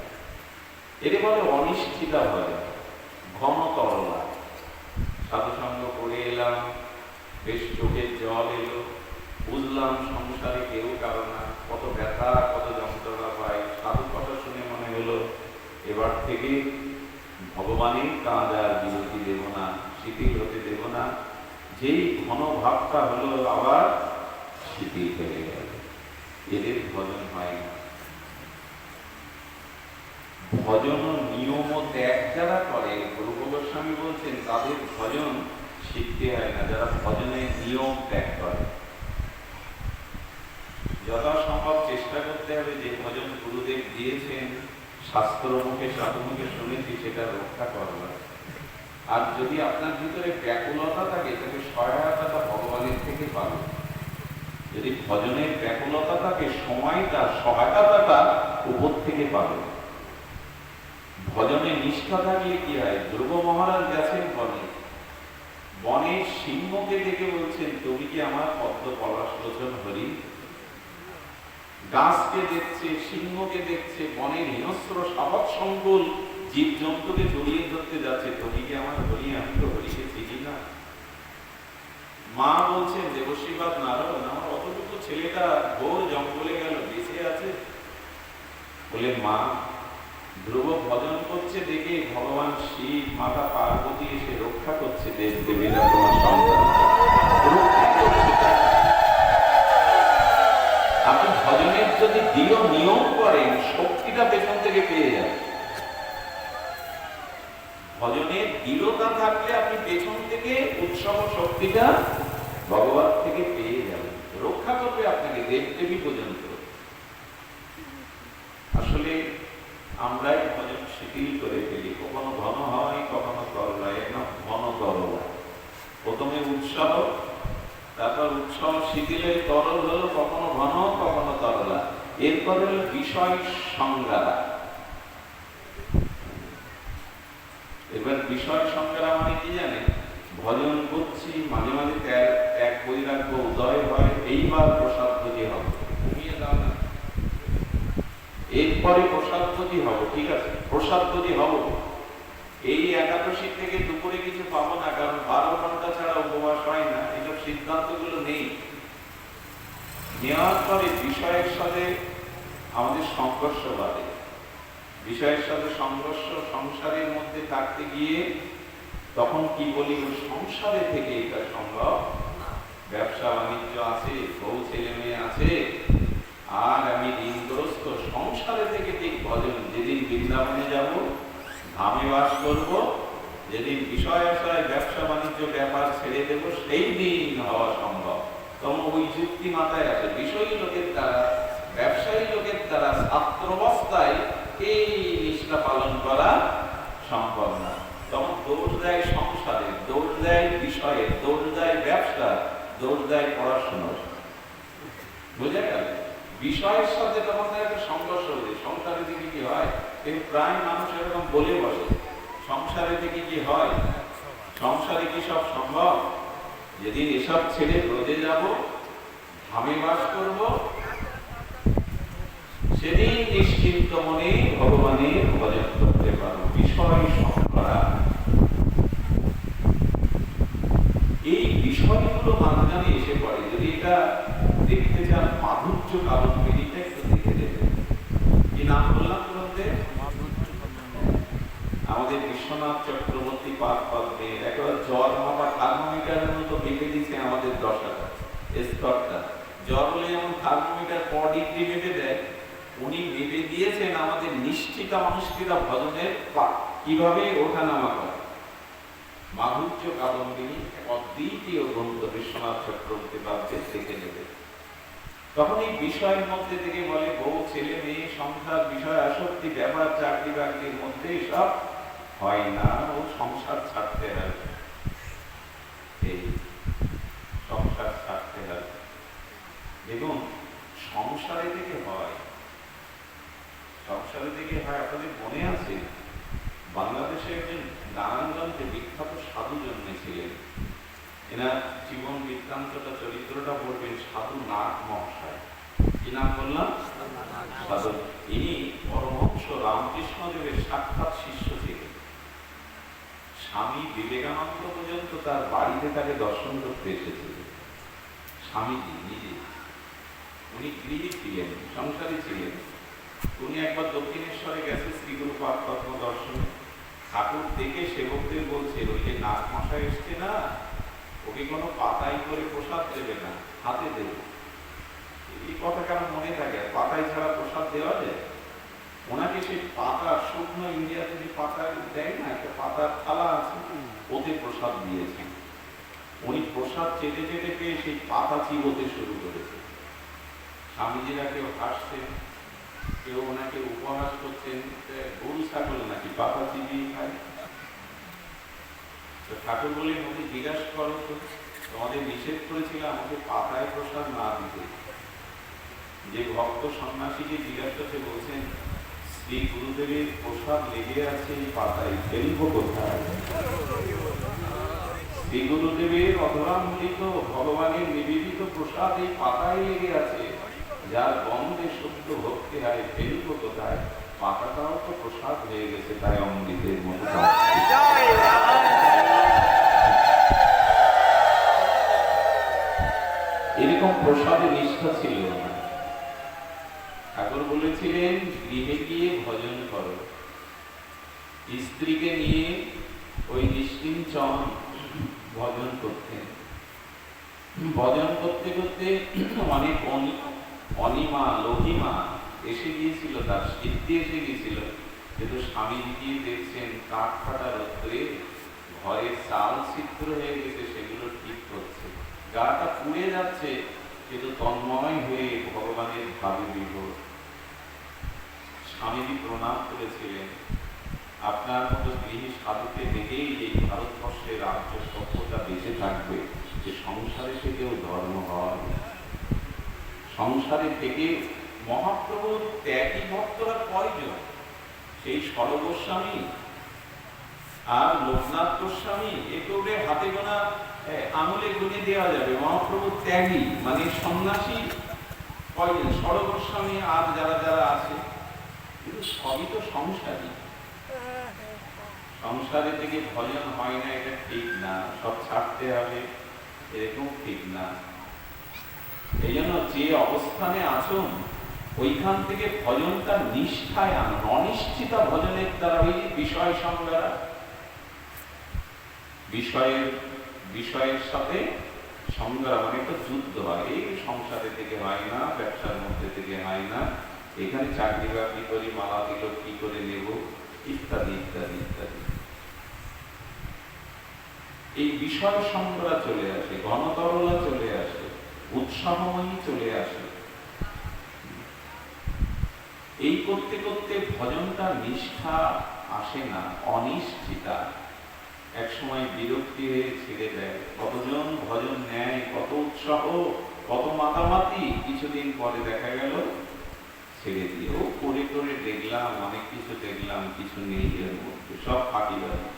একে বলে অনিষ্ঠিতা ভজন, ঘন তরলা। সাধুসঙ্গ করে এলাম, বেশ চোখের জল এলো, বুঝলাম সংসারে কেউ কারো না, কত ব্যথা, কত যন্ত্রণা পাই। সাধু কথা শুনে মনে হলো এবার থেকে ভগবানের কাজ আর বিরতি দেব না, শিথিল হতে দেব না। যেই ঘন ভাবটা হলো, আবার শিথিল হয়ে গেল। এদের ভজন হয় না। ভজন নিয়ম ও ত্যাগ যারা করে, রূপ গোস্বামী বলছেন, তাদের ভজন শিখতে হয় না, যারা ভজনের নিয়ম ত্যাগ করে। যথাসম্ভব চেষ্টা করতে হবে যে ভজন গুরুদেব দিয়েছেন, শাস্ত্র মুখে সাধু মুখে শুনেছি, সেটা রক্ষা করবার। আর যদি আপনার ভিতরে ব্যাকুলতা থাকে, তাকে সহায়তাটা ভগবানের থেকে পাবে। যদি ভজনের ব্যাকুলতা থাকে, সময়টা, সহায়তাটা উপর থেকে পাবে। ভজনে নিষ্ঠা থাকলে কি হয়? ধ্রুব মহারাজ গেছেন বনে, বনের সিংহকে দেখে বলছেন, তুমি কি আমার পদ্ম পলাশ লোচন হরি? গাছকে দেখছে, সিংহকে দেখছে, বনের হিংস্র শাবক সংকুল জীব জন্তুকে জড়িয়ে ধরতে যাচ্ছে, তুমি কি আমার হরি? আমি তো হরিকে চিনি না। মা বলছেন, দেবশ্রীবাদ নারদ, আমার অতটুকু ছেলেটা ঘোর জঙ্গলে গেল, বেঁচে আছে? বলে, মা ধ্রুব ভজন করছে দেখে ভগবান শিব, মাতা পার্বতী এসে রক্ষা করছে, দেব দেবীরা তোমার সন্তান রক্ষা করছে। আপনি ভজনের যদি দৃঢ় নিয়ম করেন, শক্তিটা পেছন থেকে পেয়ে যাবেন। ভজনের দৃঢ়তা থাকলে আপনি পেছন থেকে উৎসব শক্তিটা ভগবান থেকে পেয়ে যাবেন, রক্ষা করবে আপনাকে দেব দেবী পর্যন্ত। আসলে আমরাই ভজন শিথিল করে ফেলি, কখনো ঘন হয়, কখনো তরল হয়। একদম ঘন তরল। প্রথমে উৎসাহ, তারপর উৎসাহ শিথিল হয়ে তরল হলো, কখনো ঘন, কখনো তরলা। এরপর হলো বিষয় সংজ্ঞা। এবার বিষয় সংজ্ঞা মানে কি জানেন? ভজন করছি, মাঝে মাঝে ত্যাগ বৈরাগ্য উদয় হয়, এইবার প্রসাদভোজী হবে, ঘুমিয়ে দাও না। এরপরে প্রসাদভোজী হব, ঠিক আছে, প্রসাদভোজী হব। এই একাদশী থেকে দুপুরে কিছু পাবো না, কারণ 12 ঘন্টা ছাড়া উপবাস হয় না, এইসব সিদ্ধান্তগুলো নেই। নেওয়ার পরে বিষয়ের সাথে আমাদের সংঘর্ষ বাড়ে। বিষয়ের সাথে সংঘর্ষ, সংসারের মধ্যে থাকতে গিয়ে তখন কি বলি, সংসারে থেকে এটা সম্ভব। ব্যবসা বাণিজ্য আছে, বউ ছেলে মেয়ে আছে, আর আমি ঋণগ্রস্ত। সংসারে থেকে ঠিক ভজন, যেদিন বৃন্দাবনে যাব, ধামে বাস করব, যেদিন বিষয় আশায় ব্যবসা বাণিজ্য ব্যাপার ছেড়ে দেব, সেই দিন হওয়া সম্ভব। তখন ওই যুক্তি মাথায় আসে, বিষয়ী লোকের দ্বারা, ব্যবসায়ী লোকের দ্বারা ছাত্রাবস্থায় এই নিষ্ঠা পালন করা সম্ভব না। তখন দোষ দেয় সংসারে, দোষ দেয় বিষয়ে, দোষ দেয় ব্যবসা, দোষ দেয় পড়াশোনার। বুঝে গেল? বিষয়ের সাথে তখন একটা সংঘর্ষ হচ্ছে। সংসারে দিকে কি হয়, কিন্তু প্রায় মানুষ এরকম বলে বসে, সংসারে থেকে কি হয়, সংসারে কি সব সম্ভব? যেদিন এসব ছেড়ে ব্রজে যাব, ধামে বাস করব, সেদিন নিশ্চিন্ত মনে ভগবানের ভজন করতে পারো। বিষয় সংকরা, এই বিষয়গুলো মাঝখানে এসে পড়ে। যদি এটা দেখতে চান, মাধুর্য কাদম্বিনীটা একটু দেখে দেবেন। কি নাম বললাম তোমাদের? আমাদের বিশ্বনাথ চক্রবর্তী পাদ পদ্মে একেবারে জ্বর মাপা থার্মোমিটারের মতো মেপে দিচ্ছে আমাদের দশাটা, স্তরটা। জ্বর হলে যেমন থার্মোমিটার ডিগ্রি মেপে দেয়, উনি মেপে দিয়েছেন আমাদের নিষ্ঠিতা অনুষ্ঠিতা ভজনের কিভাবে ওঠানামা করে। মাধুর্য কাদম্বিনী অদ্বিতীয় গ্রন্থ বিশ্বনাথ চক্রবর্তী পাদ্যে দেখে নেবে। তখন এই বিষয়ের মধ্যে থেকে বলে, বউ, ছেলে, মেয়ে, সংসার, বিষয় আসক্তি, ব্যাপার, চাকরি বাকরির মধ্যে সব হয় না, ও সংসার ছাড়তে হবে, এই সংসার ছাড়তে হবে। এবং সংসারে থেকে হয়, সংসারে থেকে হয়। আপনাদের মনে আছে বাংলাদেশে একজন নারায়ণগঞ্জে বিখ্যাত সাধু জন্মেছিলেন। এনার জীবন বৃত্তান্তটা, চরিত্রটা বলবেন সাধু নাগ মহাশয়। কি নাম বললাম? সাধু। ইনি পরমহংস রামকৃষ্ণদেবের সাক্ষাৎ শিষ্য ছিলেন। স্বামী বিবেকানন্দ পর্যন্ত তার বাড়িতে তাকে দর্শন করতে এসেছিলেন। স্বামীজি নিজে, উনি গৃহী ছিলেন, সংসারী ছিলেন। উনি একবার দক্ষিণেশ্বরে গেছে শ্রীগুরু পাদ পদ্ম দর্শনে। ঠাকুর দেখে সেবকদের বলছে, ওই যে নাগ মশাই এসছে না, ওকে কোনো পাতাই করে প্রসাদ দেবে না, হাতে দেবে। এই কথা কেন মনে থাকে? পাতাই ছাড়া প্রসাদ দেওয়া যায়? ওনাকে সেই পাতা, শুকনো ইন্ডিয়াতে যে পাতা দেয় না, একটা পাতার থালা আছে, ওতে প্রসাদ দিয়েছেন। উনি প্রসাদ চেটে চেটে পেয়ে সেই পাতা চিবোতে শুরু করেছে। স্বামীজিরা কেউ হাসছেন, কেউ ওনাকে উপহাস করছেন, গরু ছাগল নাকি পাতা চিবিয়ে খায়। তো ঠাকুর বললেন, ওকে জিজ্ঞাসা করো তো, তোমাদের নিষেধ করেছিল আমাকে পাতায় প্রসাদ না দিতে। যে ভক্ত সন্ন্যাসীকে জিজ্ঞাসা করছে, বলছেন, শ্রী গুরুদেবের প্রসাদ লেগে আছে এই পাতায়, ফেলবো কোথায়? শ্রী গুরুদেবের অধরামৃত ভগবানের নিবেদিত প্রসাদ এই পাতায় লেগে আছে, যার গন্ধে শুদ্ধ ভক্তি হয়, ফেলবো কোথায়? পাতাটাও তো প্রসাদ হয়ে গেছে, তাই অমৃতের মতো। এরকম প্রসাদে নিষ্ঠা ছিল না। ঠাকুর বলেছিলেন, গৃহে গিয়ে ভজন করো। স্ত্রীকে নিয়ে ওই নিশ্চিঞ্চন ভজন করতেন। ভজন করতে করতে অনেক অনিমা, লহিমা এসে গিয়েছিল, তার সিদ্ধি এসে গিয়েছিল। কিন্তু স্বামীজি গিয়ে দেখছেন কাঠ ফাটা রোদ্রে ঘরের চাল ছিদ্র হয়ে গেছে, সেগুলো ঠিক করছে। গাটা পুড়ে যাচ্ছে, কিন্তু তন্ময় হয়ে ভগবানের ভাবে বিভোর। স্বামীজি প্রণাম করেছিলেন, আপনার মতো গৃহী সাধুকে দেখেই এই ভারতবর্ষের রাজ্য সভ্যতা বেঁচে থাকবে, যে সংসারে থেকেও ধর্ম হয়। সংসারে থেকে মহাপ্রভুর ত্যাগী ভক্তরা কয়জন? সেই সর গোস্বামী আর লোকনাথ গোস্বামী, একেবারে হাতে গোনা আঙুলে গুনে দেওয়া যাবে। মহাপ্রভুর ত্যাগী মানে সন্ন্যাসী কয়জন? সর গোস্বামী আর যারা যারা আছে, কিন্তু সবই তো সংসারী। সংসারে থেকে ভজন হয় না, এটা ঠিক না। সব ছাড়তে হবে, এরকম ঠিক না। এই জন্য যে অবস্থানে আছো, ওইখান থেকে ভজনটা নিষ্ঠায় আনুন। অনিষ্ঠিতা ভজনের দ্বারা ওই বিষয় সংজ্ঞা, বিষয়ের সাথে সংগ্রাম, একটা যুদ্ধ হয়। এই সংসারে থেকে হয় না, ব্যবসার মধ্যে থেকে হয় না, এখানে চাকরি বাকরি করি, মালা দিল কি করে নেব, ইত্যাদি ইত্যাদি ইত্যাদি। এই বিষয় সংগ্রা চলে আসে, ঘনতরলা চলে আসে, উৎসাহময়ী চলে আসে। এই করতে করতে ভজনটা নিষ্ঠা আসে না, অনিষ্ঠিতা। এক সময় বিরক্তি হয়ে ছেড়ে দেয়। কতজন ভজন নেয়, কত উৎসাহ, কত মাতামাতি, কিছুদিন পরে দেখা গেল ছেড়ে দিয়ে ও করে করে দেখলাম, অনেক কিছু দেখলাম, কিছু নেই এর মধ্যে, সব ফাঁকিবাজি।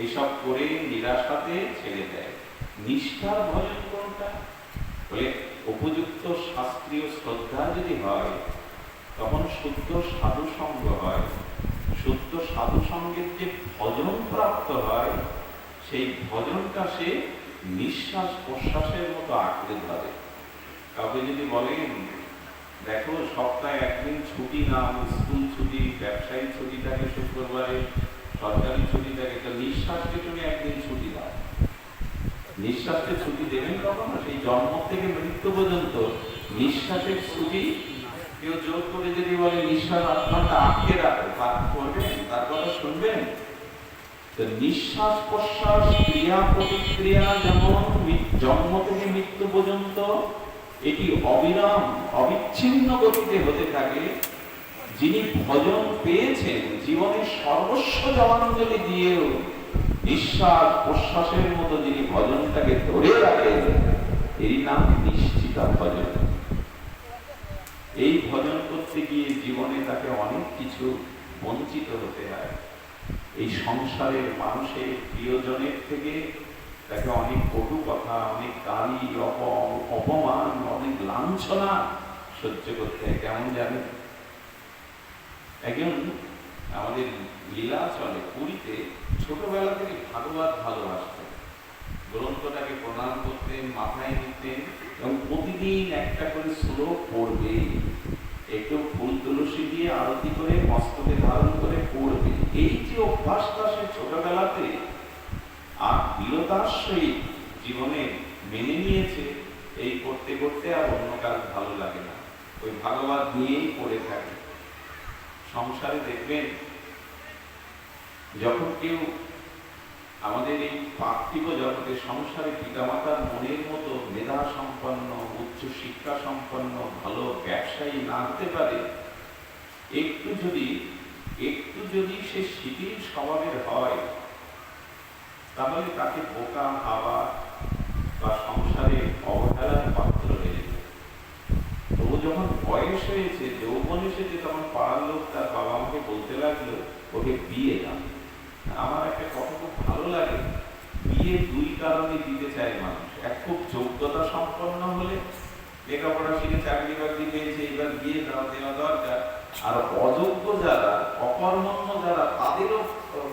এইসব করে নিরাশাতে ছেড়ে দেয়। নিষ্ঠার ভজন কোনটা? বলে উপযুক্ত শাস্ত্রীয় শ্রদ্ধা যদি হয় তখন শুদ্ধ সাধু সঙ্গ হয়। শুদ্ধ সাধু সঙ্গের যে ভজন প্রাপ্ত হয় সেই ভজনটা সে নিঃশ্বাস প্রশ্বাসের মতো আঁকড়ে ধরে। কাউকে যদি বলেন দেখো সপ্তাহে একদিন ছুটি নাও, স্কুল ছুটি, ব্যবসায়ী ছুটি থাকে শুক্রবারে, সরকারি ছুটি থাকে, তো নিঃশ্বাসকে তুমি একদিন ছুটি দাও। নিঃশ্বাসকে ছুটি দেবেন কখনো? সেই জন্ম থেকে মৃত্যু পর্যন্ত নিঃশ্বাসের ছুটি কেউ জোর করে যদি বলে নিঃশ্বাস আত্মাটা আটকে রাখো, তার করবেন? তার কথা শুনবেন? তো নিঃশ্বাস প্রশ্বাস ক্রিয়া প্রতিক্রিয়া যেমন জন্ম থেকে মৃত্যু পর্যন্ত এটি অবিরাম অবিচ্ছিন্ন গতিতে হতে থাকে। যিনি ভজন পেয়েছেন, জীবনের সর্বস্ব জবাঞ্জলি দিয়েও নিঃশ্বাস প্রশ্বাসের মতো যিনি ভজনটাকে ধরে রাখেন, এরই নাম নিশ্চিতা ভজন। এই ভজন করতে গিয়ে জীবনে তাকে অনেক কিছু বঞ্চিত হতে হয়। এই সংসারের মানুষের প্রিয়জনের থেকে তাকে অনেক কটু কথা, অনেক গালি, অপমান, অনেক লাঞ্ছনা সহ্য করতে হয়। কেমন জানেন, একজন আমাদের লীলা চলে পুরীতে, ছোটবেলা থেকে ভাগবত ভালোবাসতেন, গ্রন্থটাকে প্রণাম করতেন, মাথায় নিতেন এবং প্রতিদিন একটা করে শ্লোক পড়বে, একটু ফুল তুলসী দিয়ে আরতি করে মস্তকে ধারণ করে পড়বে। এই যে অভ্যাসটা সে ছোটবেলাতে আর দৃঢ়তার সহিত জীবনে মেনে নিয়েছে, এই করতে করতে আর অন্য কাজ ভালো লাগে না, ওই ভাগবত নিয়েই পড়ে থাকে। সংসারে দেখবেন যখন কেউ আমাদের এই পার্থিব জগতে সংসারে পিতামাতার মনের মতো মেধা সম্পন্ন, উচ্চ শিক্ষা সম্পন্ন, ভালো ব্যবসায়ী না হতে পারে, একটু যদি সে শিথিল স্বভাবের হয়, তাহলে তাকে বোকা হাওয়া বা সংসারে অবহেলার পাত্র হয়ে যায়। তো যখন বয়স হয়েছে, যৌবন এসেছে, তখন পাড়ার লোক তার বাবা মাকে বলতে লাগলো ওকে বিয়ে দাও। আমার একটা কথা খুব ভালো লাগে, বিয়ে দুই কারণে দিতে চায় মানুষ। এক, খুব যোগ্যতা সম্পন্ন হলে, লেখাপড়া শিখে চাকরি বাকরি পেয়েছে, এবার বিয়ে দেওয়া দরকার। আর অযোগ্য যারা, অকর্মণ্য যারা, তাদেরও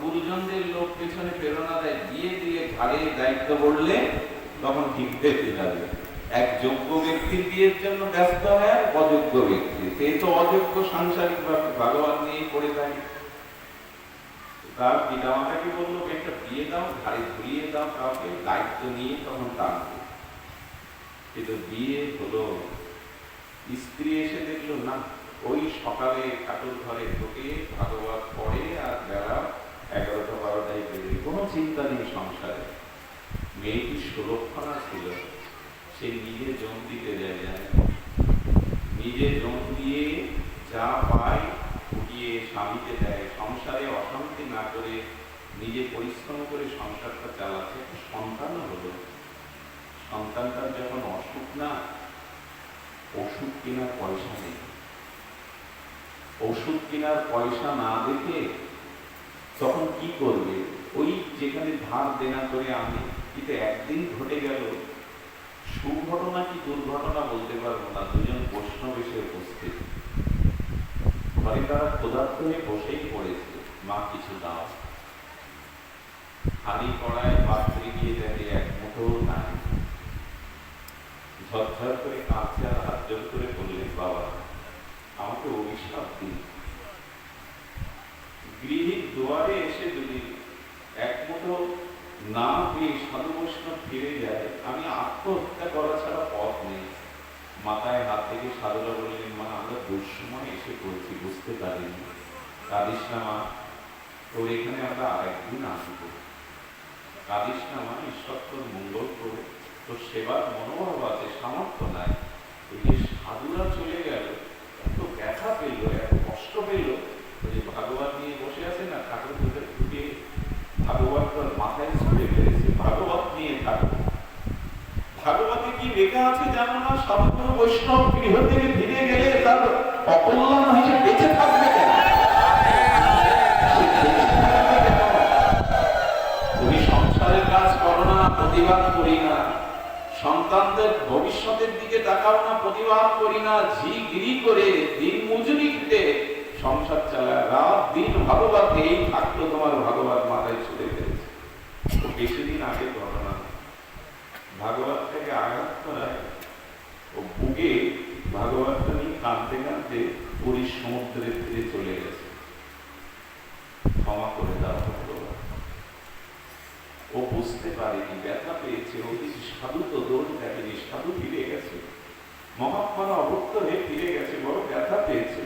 গুরুজনদের লোক পেছনে প্রেরণা দেয়, বিয়ে দিয়ে ঘাড়ে দায়িত্ব পড়লে তখন ঠিক পেতে যাবে। এক যোগ্য ব্যক্তির বিয়ের জন্য ব্যস্ত হয়, আর অযোগ্য ব্যক্তি, সে তো অযোগ্য সাংসারিক ভাগবান নিয়ে পড়ে থাকে। তার পিতামাতাকে বললো একটা বিয়ে দাও, ঘাড়ে ধরিয়ে দাও কাউকে, দায়িত্ব নিয়ে তখন টানবে। কিন্তু বিয়ে হলো, স্ত্রী এসে দেখলো না, ওই সকালে ঠাকুর ঘরে ঢুকে ভাগবত পড়ে আর বেলা 11টা 12টায় বেরিয়ে, কোনো চিন্তা নেই সংসারে। মেয়েটি সুলক্ষণা ছিল, সে নিজে জম দিতে যায়, নিজে জম দিয়ে যা পায় ফুটিয়ে স্বামীকে দেয়। সংসারে অশান্তি না করে নিজে পরিশ্রম করে সংসারটা চালাচ্ছে। সন্তানও হলো, সন্তানটার যখন অসুখ না, ওষুধ কেনার পয়সা নেই, ওষুধ কেনার পয়সা না দেখে তখন কি করবে, ওই যেখানে ধার দেনা করে আনে। কিন্তু একদিন ঘটে গেল, সুঘটনা কি দুর্ঘটনা বলতে পারবো না, দুজন বৈষ্ণব এসে উপস্থিত। ঘরে তারা ক্ষুধার্ত হয়ে বসেই পড়েছে, মা কিছু দাও। হাঁড়ি কড়ায় পাত্রে গিয়ে দেখে এক মুঠো নাই। ঝরঝর করে কাঁদছে আর হাত জোর করে বললেন, বাবা আমাকে অভিশাপ দিন। গৃহীর দুয়ারে এসে যদি এক মুঠো না পেয়ে সাধু বৈষ্ণব ফিরে যায়, আমি আত্মহত্যা করা ছাড়া পথ নেই। মাথায় হাত থেকে সাধুরা বললেন, মা আমরা দুঃসময় এসে পড়েছি, বুঝতে পারিনি, কাঁদিস না মা, তোর এখানে আমরা আরেকদিন আসবো। কাঁদিস না মা, ঈশ্বর তোর মঙ্গল করে, তোর সেবার মনোভাব আছে, সামর্থ্য নাই। ওই যে সাধুরা চলে গেল, এত ব্যথা পেল, এত কষ্ট পেল, যে ভাগবত নিয়ে বসে আছে না, ঠাকুর ভিতরে ঢুকে ভাগবত মাথায় ছুঁড়ে ফেলেছে, ভাগবত নিয়ে থাকো। ভাগবতে কি লেখা আছে জানো না? সাধুগুরু বৈষ্ণব গৃহ থেকে ফিরে গেলে তার অকল্যাণ হিসেবে বেঁচে থাকবে কেন? তুমি সংসারের কাজ করো না, প্রতিবাদ করি না, সন্তানদের ভবিষ্যতের দিকে তাকাও না, প্রতিবাদ করি না, ঝিগিরি করে দিন মজুরি খেটে সংসার চালায়, রাত দিন ভাগবত এই থাকলো, তোমার ভাগবত মাথায় ছুটে ফেলেছে। বেশি দিন আগে ঘটনা, ভাগবত থেকে আঘাত করায় ও বুকে ভাগবতটা নিয়ে কাঁদতে কাঁদতে পুরীর সমুদ্রের তীরে চলে গেছে। ক্ষমা করে দাও ভগবান। ও বুঝতে পারেনি, ব্যথা পেয়েছে, ও কিছু সাধু তো দৌড় দেখেনি, সাধু ফিরে গেছে, মহাত্মারা অবক্ত হয়ে ফিরে গেছে, বড় ব্যথা পেয়েছে,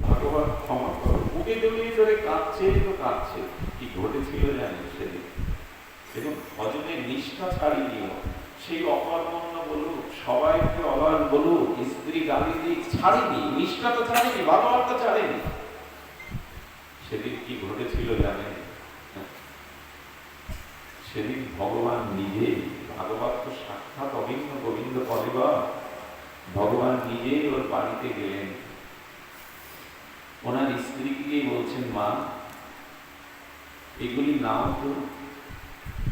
ভগবান ক্ষমা করো। বুকে জড়িয়ে ধরে কাঁদছে তো কাঁদছে। কি ঘটেছিল জানি সেদিন? দেখুন, ভজনের নিষ্ঠা ছাড়িনি, সেই অকর্মণ্য বলুক, সবাইকে অবাক বলুক, স্ত্রী গালি দিক, ছাড়িনি, নিষ্ঠা তো ছাড়িনি, ভাগবতটা ছাড়েনি। সেদিন কি ঘটেছিল জানেন? সেদিন ভগবান নিজে, ভাগবত তো সাক্ষাৎ অভিন্ন গোবিন্দ পরিবার, ভগবান নিজেই ওর বাড়িতে গেলেন। ওনার স্ত্রীকে গিয়ে বলছেন, মা এগুলি নাও তো।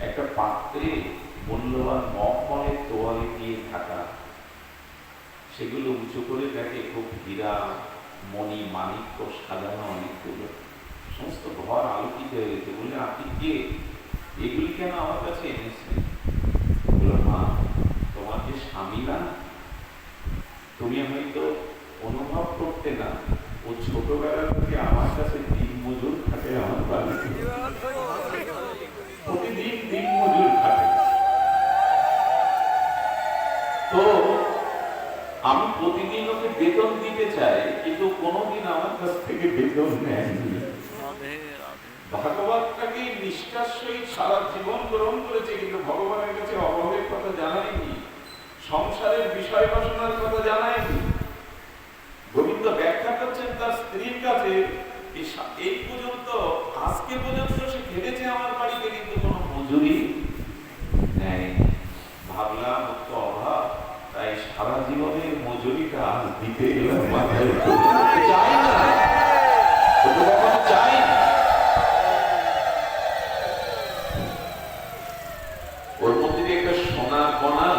একটা পাত্রে মূল্যবান মখমলের তোয়ালে দিয়ে ঢাকা, সেগুলো উঁচু করে দেখে খুব হীরা মণি মাণিক্য সাজানো অনেকগুলো, সমস্ত ঘর আলোকিত হয়ে গেছে। বললে, আপনি কে? এগুলি কেন আমার কাছে এনেছেন? বলল, মা তোমার যে স্বামী না, তুমি হয়তো অনুভব করতে না, ও ছোটবেলা থেকে আমার কাছে দিন মজুর খাটে, আমার বাড়িতে প্রতিদিন দিন মজুর খাটে। তো আমি প্রতিদিন ওকে বেতন দিতে চাই, কিন্তু কোনোদিন আমার কাছ থেকে বেতন নেয়নি। ভাগবতটাকে নিষ্ঠার সহিত সারা জীবন গ্রহণ করেছে, কিন্তু ভগবানের কাছে অভাবের কথা জানায়নি, সংসারের বিষয় বাসনার কথা জানায়নি। গোবিন্দ ব্যাখ্যা করছেন তার স্ত্রীর কাছে, এই পর্যন্ত আজকে পর্যন্ত সে খেটেছে আমার বাড়িতে, কিন্তু কোনো মজুরি নেয়। ভাবলাম তো অভাব, তাই সারা জীবনের মজুরিটা দিতে গেলাম, মাথায় চাই না, চাই না। ওর মধ্যে একটা সোনার কণা,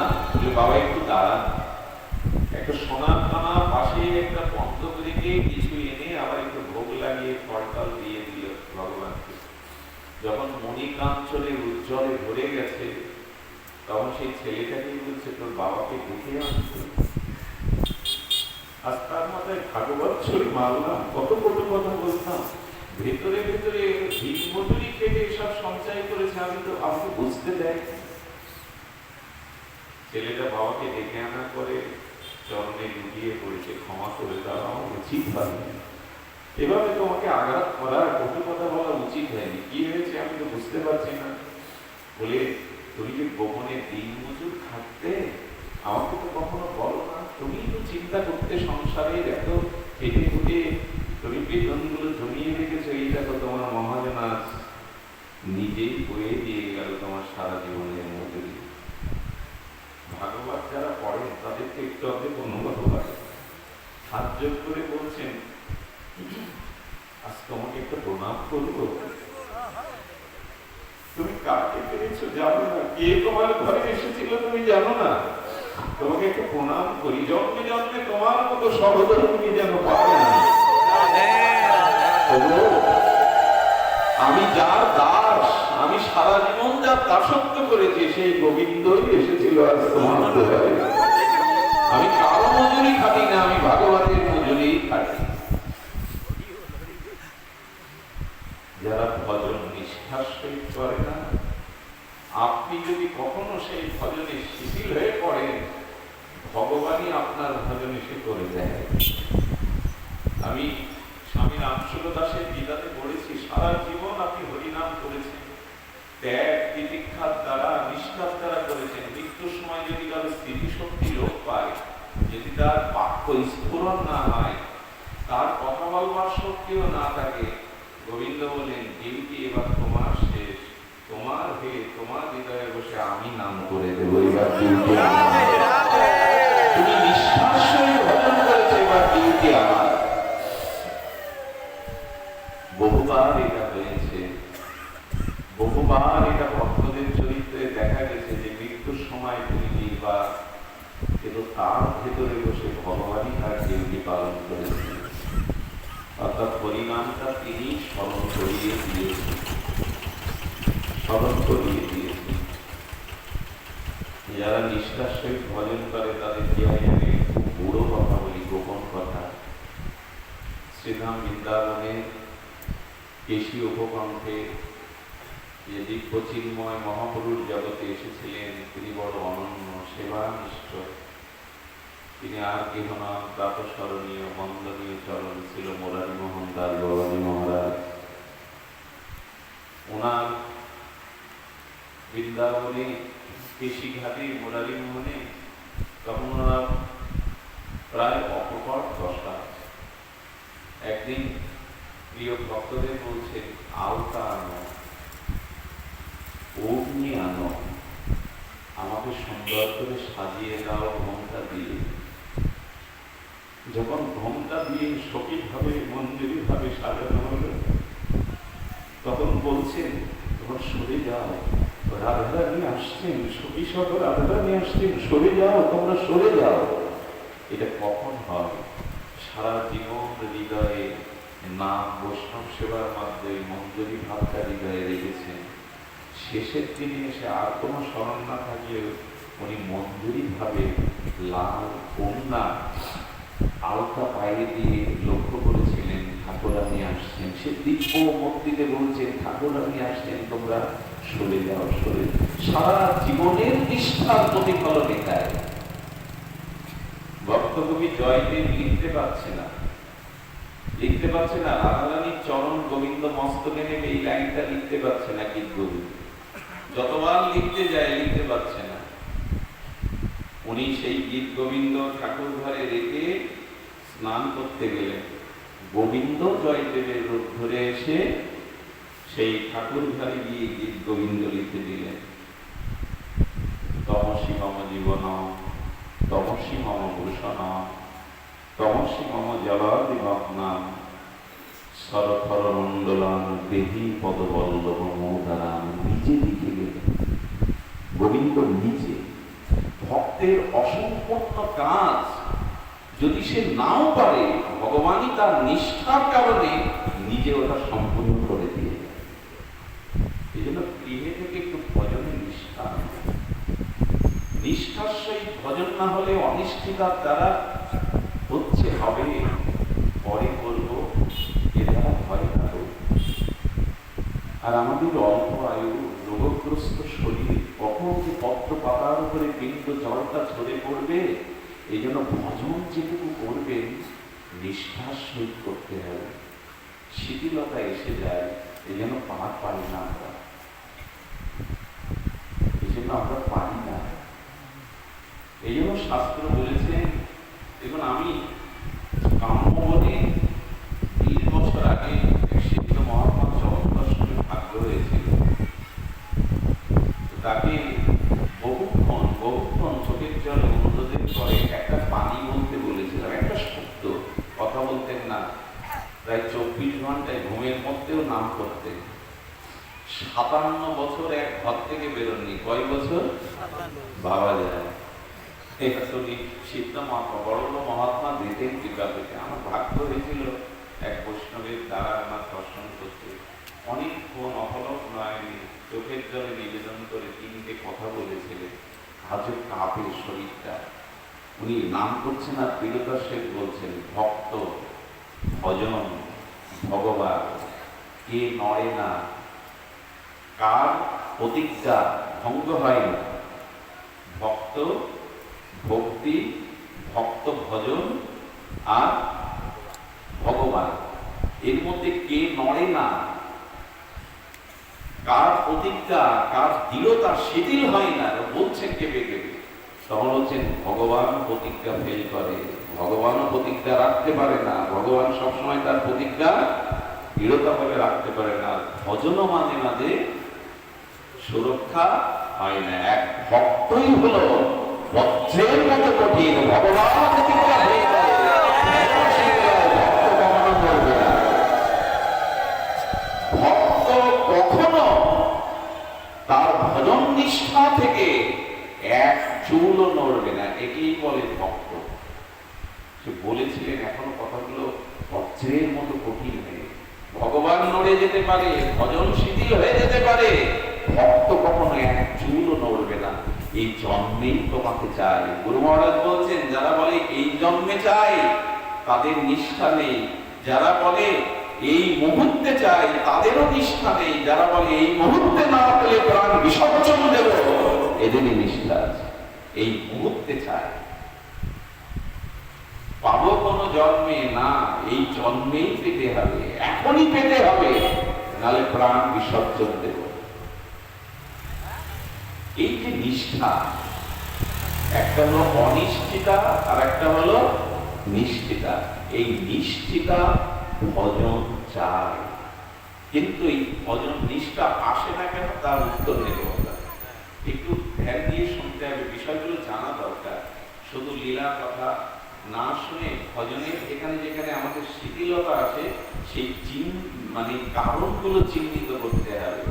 বাবা একটু দাঁড়ান, একটা সোনার কণা পাশে একটা বন্ধক রেখে কিছু এনে আবার একটু ভোগ লাগিয়ে করতাল দিয়ে দিল ভগবানকে। যখন মণিকাঞ্চলে উজ্জ্বলে ভরে গেছে, তখন সেই ছেলেটাকে বলছে, তোর বাবাকে দেখে আনছে। আজ তার মাথায় ভাগবত ছড়ি মারলাম, কত কত কথা বলতাম, ভেতরে ভেতরে দিন মজুরি খেটে সব সঞ্চয় করেছে, আমি তো আমাকে বুঝতে দেয়। ছেলেটা বাবাকে ডেকে আনার পরে চরণে লুটিয়ে পড়েছে, ক্ষমা করে দাও, আমার উচিত হয়নি, এভাবে তোমাকে আঘাত করা, কটু কথা বলা উচিত হয়নি, কি হয়েছে আমি তো বুঝতে পারছি না। বলে, তুমি যে গোপনে দিন মজুর খাটতে, আমাকে তো কখনো বলো না, তুমি তো চিন্তা করতে সংসারে এত হেঁটে ফুটে তুমি বেতনগুলো জমিয়ে রেখেছো, এইটা তো তোমার মহাজন আজ নিজেই বয়ে দিয়ে গেল তোমার সারা জীবনের মজুরি। ভাগবত যারা পড়েন তাদেরকে একটু অর্ধেক অনুভব হয়, হাত যোগ করে বলছেন, আজ তোমাকে একটু প্রণাম করবো। তুমি কাকে পেয়েছো জানো না, কে তোমার ঘরে এসেছিল তুমি জানো না, তোমাকে একটু প্রণাম করি, জন্মে জন্মে তোমার মতো সহধর্মী যেন পাবে না। আমি যার দাস, আমি সারা জীবন যার দাসত্ব করেছি, সেই গোবিন্দই এসেছিল আজ তোমার ঘরে। আমি কারো মজুরি খাটি না, আমি ভাগবতের মজুরি খাটি। যারা ভজন নিষ্ঠার সহিত করে না, আপনি যদি কখনো সেই ভজনে শিথিল হয়ে পড়েন, ভগবানই আপনার ভজন এসে করে দেয়। আমি স্বামী রামসুর দাসের গীতাতে পড়েছি, সারা জীবন আপনি হরিনাম করেছেন, ত্যাগ তিতিক্ষার দ্বারা, নিষ্ঠার দ্বারা করেছেন। মৃত্যুর সময় যদি কারো স্মৃতিশক্তি লোপ পায়, যদি তার বাক্য স্ফুরণ না হয়, তার কথা বলবার শক্তিও না থাকে, গোবিন্দ বলেন, ডিউটি এবার তোমার শেষ, তোমার হয়ে তোমার হৃদয়ে বসে আমি নাম করে দেবো, এবার ডিউটি তুমি নিঃশ্বাস ভেতরে বসে ভগবানই তার ডিউটি পালন করেছেন। অর্থাৎ হরিনামটা তিনি স্মরণ করিয়ে দিয়েছেন, স্মরণ করিয়ে দিয়েছেন। যারা নিষ্ঠার সহিত ভজন করে তাদের কি হয় জানে? খুব বুড়ো কথা বলি, গোপন কথা। শ্রীধাম বৃন্দাবনের কেশী উপকণ্ঠে যে দিব্য চিন্ময় মহাপুরুষ জগতে এসেছিলেন, তিনি বড় অনন্য সেবানিষ্ঠ। তিনি আর কেহ না, প্রাতঃস্মরণীয় বন্দনীয় চরণ ছিল মুরারি মোহন দাস বাবাজী মহারাজ। ওনার বৃন্দাবনে কেশী ঘাটে মুরারি মোহনে তখন ওনার প্রায় অপকট দশা। একদিন প্রিয় ভক্তদের বলছেন, আলতা আনো, অগ্নি আনো, আমাকে সুন্দর করে সাজিয়ে দাও ঘোমটা দিয়ে। যখন ঘোমটা দিয়ে সঠিকভাবে মঞ্জুরিভাবে সাজানো হলো, তখন বলছেন, তোমার সরে যাও, রাধারানী আসছেন, সখী সহ রাধারানী আসছেন, সরে যাও, তোমরা সরে যাও। এটা কখন হয়? সারা জীবন হৃদয়ে নাম বৈষ্ণব সেবার মাধ্যমে মঞ্জুরি ভাবটা হৃদয়ে রেখেছেন। শেষের দিনে এসে আর কোনো স্মরণ না থাকলেও উনি মঞ্জুরি ভাবে লাল কন্যা আলতা পায়ে দিয়ে লক্ষ্য করেছিলেন ঠাকুরানী আসছেন। সে দিব্য মূর্তিতে বলছেন, ঠাকুরানী আসছেন, তোমরা সরে যাও, সরে। সারা জীবনের নিষ্ঠার প্রতিফলন এটাই। ভক্তকবি জয়দেব লিখতে পারছে না, লিখতে পারছে না, রাধারানীর চরণ গোবিন্দ মস্তকে নেবে এই লাইনটা লিখতে পারছে না। গীত গোবিন্দ যতবার লিখতে যায় লিখতে পারছে না। উনি সেই গীত গোবিন্দ ঠাকুর ঘরে রেখে স্নান করতে গেলেন। গোবিন্দ জয়দেবের রূপ ধরে এসে সেই ঠাকুর ঘরে গিয়ে গীত গোবিন্দ লিখে দিলেন। তমসি মম জীবন, তমসি মম ভূষণ, তমসি মম জলাদিমগ্নাম, সরথর মণ্ডলান দেহি পদবল্লভ মোদারাম। নিজে লিখে গেলেন গোবিন্দ নিজে। ভক্তের অসম্পূর্ণ কাজ যদি সে নাও পারে, ভগবানই তার নিষ্ঠার কারণে নিজে ওটা সম্পূর্ণ করে দিয়ে। এই জন্য গৃহে থেকে একটু ভজনের নিষ্ঠা, নিষ্ঠার সহিত ভজন না হলে অনিষ্ঠিতার দ্বারা হচ্ছে হবে, পরে করবো, এ দ্বারা হয় না। আর আমাদের অল্প আয়ু রোগগ্রস্ত শরীর কখন যে পত্র পাতার উপরে বিন্দু জলটা ঝরে পড়বে, এই জন্য ভজন যেটুকু করবেন নিষ্ঠার সহিত করতে হবে। শিথিলতা এসে যায়, এই জন্য পার পারি না আমরা, এই জন্য আমরা পারি না। এই জন্য শাস্ত্র বলেছেন, দেখুন আমি কাম্যবনে 20 বছর আগে সিদ্ধ মহাত্মা চমৎকার সঙ্গে ভাগ্য হয়েছিল। তাকে বহুক্ষণ চোখের জল অনুরোধের পরে একটা পানি বলতে বলেছিলাম, একটা শব্দ, কথা বলতেন না। প্রায় 24 ঘন্টায় ঘুমের মধ্যেও নাম করতেন। 57 বছর এক ঘর থেকে বেরোননি। কয় বছর? বাবা যায় সিদ্ধ মহাত্মা, বড় বড় মহাত্মা দিতেন টিকা পেতে। আমার ভাগ্য হয়েছিল এক বৈষ্ণবের দ্বারা আমার দর্শন করতে। অনেকক্ষণ অপলক নয়নি চোখের জলে নিবেদন করে 3টে কথা বলেছিলেন। আজও কাঁপে শরীরটা। উনি নাম করছেন আর প্রিয়তা শেখ বলছেন, ভক্ত, ভজন, ভগবান, কে নড়ে না, কার প্রতিজ্ঞা ভঙ্গ হয় না। ভক্ত, ভক্তি, ভক্ত ভজন আর ভগবান, এর মধ্যে কে নড়ে না, কার প্রতিজ্ঞা, কার দৃঢ়তা শিথিল হয় না, বলছেন কেঁপে কেঁপে। তখন বলছেন ভগবান প্রতিজ্ঞা ফেল করে, ভগবানও প্রতিজ্ঞা রাখতে পারে না, ভগবান সবসময় তার প্রতিজ্ঞা দৃঢ়তা করে রাখতে পারে না। ভজনও মাঝে মাঝে সুরক্ষা হয় না। এক ভক্তই হলো বজ্রের মতো কঠিন, ভগবান প্রতিজ্ঞা হয়ে যায়, ভক্ত কখনো করবে না। ভক্ত কখনো তার ভজন নিষ্ঠা থেকে এক চুলও নড়বে না, একেই বলে ভক্ত। বলেছিলেন এখনো কথাগুলো বজ্রের মতো কঠিন হয়ে। ভগবান নড়ে যেতে পারে, ভজন শিথিল হয়ে যেতে পারে, ভক্ত কখনো এক চুলও নড়বে না। এই জন্মেই তোমাকে চাই। গুরু মহারাজ বলছেন, যারা বলে এই জন্মে চাই তাদের নিষ্ঠা নেই, যারা বলে এই মুহূর্তে চাই তাদেরও নিষ্ঠা নেই, যারা বলে এই মুহূর্তে না পেলে প্রাণ বিসর্জন দেব এদেরই নিষ্ঠা আছে। এই মুহূর্তে চাই, পাবো কোনো জন্মে না, এই জন্মেই পেতে হবে, এখনই পেতে হবে, নালে প্রাণ বিসর্জন দেব। এই যে নিষ্ঠা, একটা হলো অনিষ্ঠিতা আর একটা হলো নিষ্ঠিতা। এই নিষ্ঠিতা ভজন চায়, কিন্তু এই ভজন নিষ্ঠা আসে না কেন তার উত্তর নেব। একটু ধ্যান দিয়ে শুনতে হবে, বিষয়গুলো জানা দরকার। শুধু লীলা কথা না শুনে ভজনের এখানে যেখানে আমাদের শিথিলতা আছে সেই কারণগুলো চিহ্নিত করতে হবে।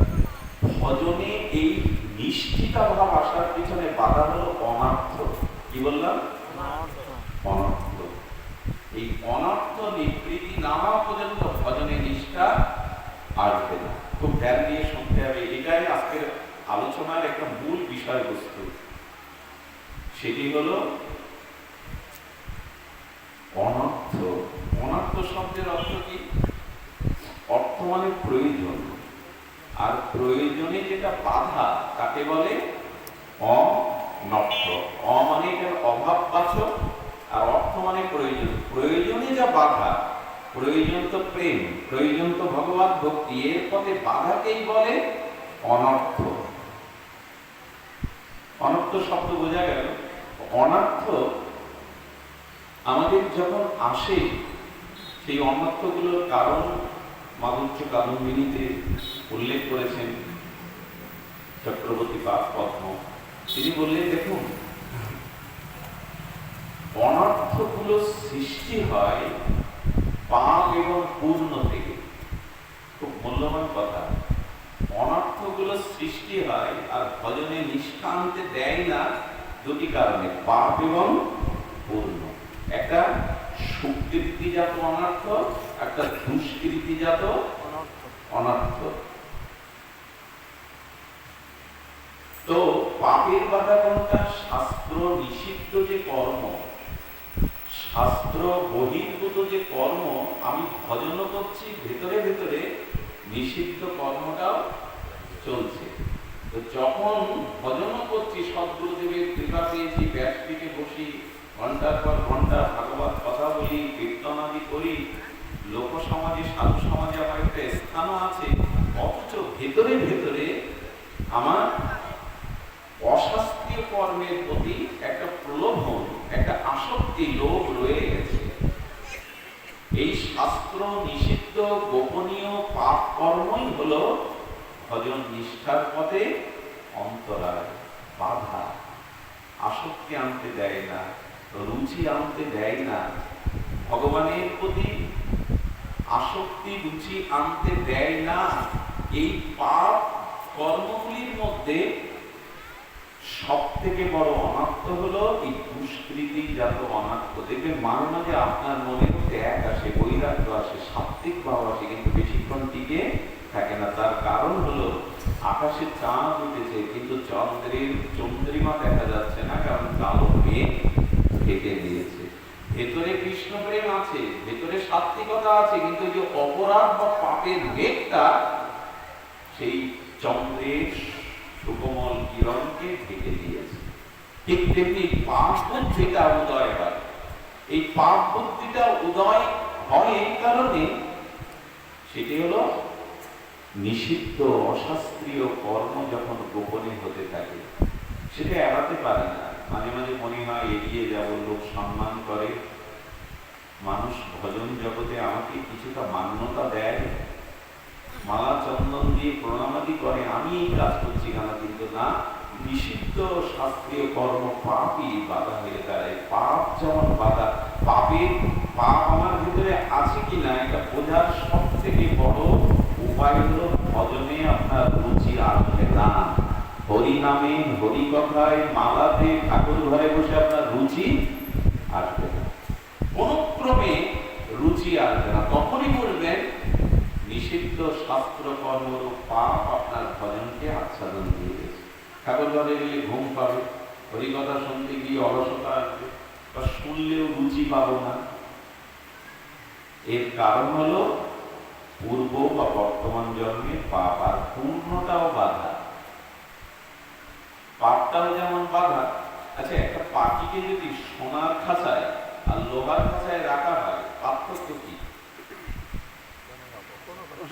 ভজনে এই নিষ্ঠিতা ভাব আসার পিছনে বাধা হলো অনর্থ। কি বললাম? অনর্থ। এই অনর্থ নিবৃত্তি না হওয়া পর্যন্ত ভজনে নিষ্ঠা আসবে না। খুব ধ্যান দিয়ে শুনতে হবে। এটাই আজকের আলোচনার একটা মূল বিষয়বস্তু। সেটি হলো অনর্থ। অনর্থ শব্দের অর্থ কি? অর্থ মানে প্রয়োজন, আর প্রয়োজনে যেটা বাধা তাকে বলে অনর্থ। মানে এটার অভাববাচক, আর অর্থ মানে প্রয়োজন। প্রয়োজনে যা বাধা, প্রয়োজন তো প্রেম, প্রয়োজন তো ভগবত ভক্তি, এর পথে বাধাকেই বলে অনর্থ। অনর্থ শব্দ বোঝা গেল। অনর্থ আমাদের যখন আসে, সেই অনর্থগুলোর কারণ মাধুর্য কাদম্বিনীতে উল্লেখ করেছেন চক্রবর্তী পদ্ম। তিনি বললেন, দেখুন, অনর্থগুলো সৃষ্টি হয় পাপ এবং পূর্ণ থেকে। খুব মূল্যবান কথা। অনর্থগুলো সৃষ্টি হয় আর ভজনে নিষ্ঠা আনতে দেয় না দুটি কারণে, পাপ এবং পূর্ণ। একটা সুকৃতিজাত অনর্থ, একটা দুষ্কৃতিজাত অনর্থ। তো পাপের বাধা কোনটা? শাস্ত্র নিষিদ্ধ যে কর্ম, শাস্ত্র বহির্ভূত যে কর্ম আমি ভজন করছি, ভেতরে ভেতরে নিষিদ্ধ কর্মটাও চলছে। তো যখন ভজন করছি, সদ্গুরুদেবের কৃপা পেয়েছি, ব্যাসপীঠে বসি, ঘন্টার পর ঘন্টা ভাগবত কথা বলি, কীর্তনাদি করি, লোক সমাজে সাধু সমাজে আমার একটা স্থানও আছে, অথচ ভেতরে ভেতরে আমার অশাস্ত্রীয় কর্মের প্রতি একটা প্রলোভন, একটা আসক্তি, লোভ রয়ে গেছে। এই শাস্ত্র নিষিদ্ধ গোপনীয় পাপ কর্মই হলো ভজন নিষ্ঠার পথে অন্তরায়, বাধা। আসক্তি আনতে দেয় না, রুচি আনতে দেয় না, ভগবানের প্রতি আসক্তি রুচি আনতে দেয় না। এই পাপ কর্মগুলির মধ্যে সব থেকে বড় অনর্থ হলো এই দুষ্কৃতিজাত অনর্থ। দেখবেন মাঝে মাঝে আপনার মনে ত্যাগ আসে, বৈরাগ্য আসে, সাত্বিক ভাব আসে, কিন্তু বেশিক্ষণ টিকে থাকে না। তার কারণ হলো আকাশে চাঁদ উঠেছে কিন্তু চন্দ্রের চন্দ্রিমা দেখা যাচ্ছে না, কারণ কালো মেঘ ঢেকে দিয়েছে। ভেতরে কৃষ্ণ প্রেম আছে, ভেতরে সাত্বিকতা আছে, কিন্তু যে অপরাধ বা পাপের মেঘটা সেই চন্দ্রের সুকোমল কিরণকে ঢেকে দিয়েছে। ঠিক তেমনি পাপ বুদ্ধিটা উদয় হয়। এই পাপ বুদ্ধিটা উদয় হয় এই কারণে, সেটি হলো নিষিদ্ধ অশাস্ত্রীয় কর্ম যখন গোপনে হতে থাকে, সেটা এড়াতে পারে না। মাঝে মাঝে মনে হয় এগিয়ে যাব, লোক সম্মান করে, মানুষ ভজন জগতে আমাকে কিছুটা মান্যতা দেয়, মালা চন্দন দিয়ে প্রণামাদি করে, আমি এই কাজ করছি কেন? কিন্তু না, নিষিদ্ধ শাস্ত্রীয় কর্ম পাপই বাধা হয়ে দাঁড়ায়। পাপ যেমন বাধা, পাপ আমার ভিতরে আছে কিনা এটা বোঝার সব থেকে বড় উপায় হলো ভজনে আপনার রুচি আসবে না। হরি নামে, হরি কথায়, মালাতে, ঠাকুর ঘরে বসে আপনার রুচি আসবে না। কোন রুচি আসবে না। তখনই বলবেন নিষিদ্ধ শাস্ত্র কর্মরূপ পাপ আপনার ভজনকে আচ্ছাদন দিয়ে গেছে। ঠাকুর ঘরে গেলে ঘুম পাবে, হরিকথা শুনতে গিয়ে অলসতা আসবে, বা শুনলেও রুচি পাবো না। এর কারণ হলো পূর্ব বা বর্তমান জন্মে পাপ, আর পূর্ণটাও বাধা, পাপটাও যেমন বাধা। আচ্ছা, একটা পাখিকে যদি সোনার খাঁচায় আর লোহার খাঁচায় রাখা হয়, পার্থক্য কি?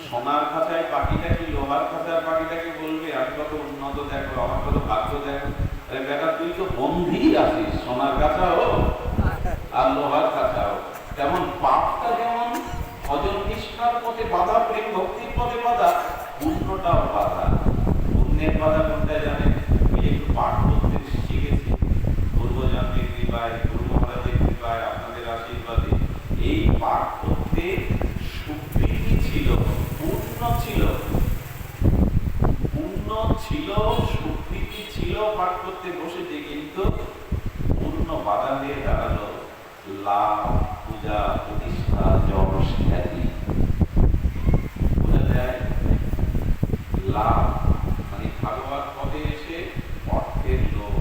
সোনার খাঁচায় পাখিটা কি লোহার খাঁচার পাখিটাকে বলবে আমি কত উন্নত দেখো, আমার কত ভাগ্য দেখো? আরে বেটা, তুই তো বন্ধি আছিস, সোনার খাঁচা হোক আর লোহার খাঁচা হোক। তেমন পাপটা যেমন ভজন নিষ্ঠার পথে বাধা, প্রেম ভক্তির পথে বাধা, পুণ্যটাও বাধা। পুণ্যের বাধা কোনটা জানেন? একটু পাঠ করতে শিখেছি পূর্বজন্মের কৃপায়, গুরু মহারাজের কৃপায়, আপনাদের আশীর্বাদে। এই পাঠ করতে সুপ্রীতি ছিল, পূর্ণ ছিল, পূর্ণ ছিল, সুপ্রীতি ছিল, পাঠ করতে বসেছে, কিন্তু পূর্ণ বাধা হয়ে দাঁড়ালো লাভ, পূজা, প্রতিষ্ঠা, যশ, খ্যাতি। বোঝা যায় লাভ মানে ভাগবত পদে এসে অর্থের লোভ,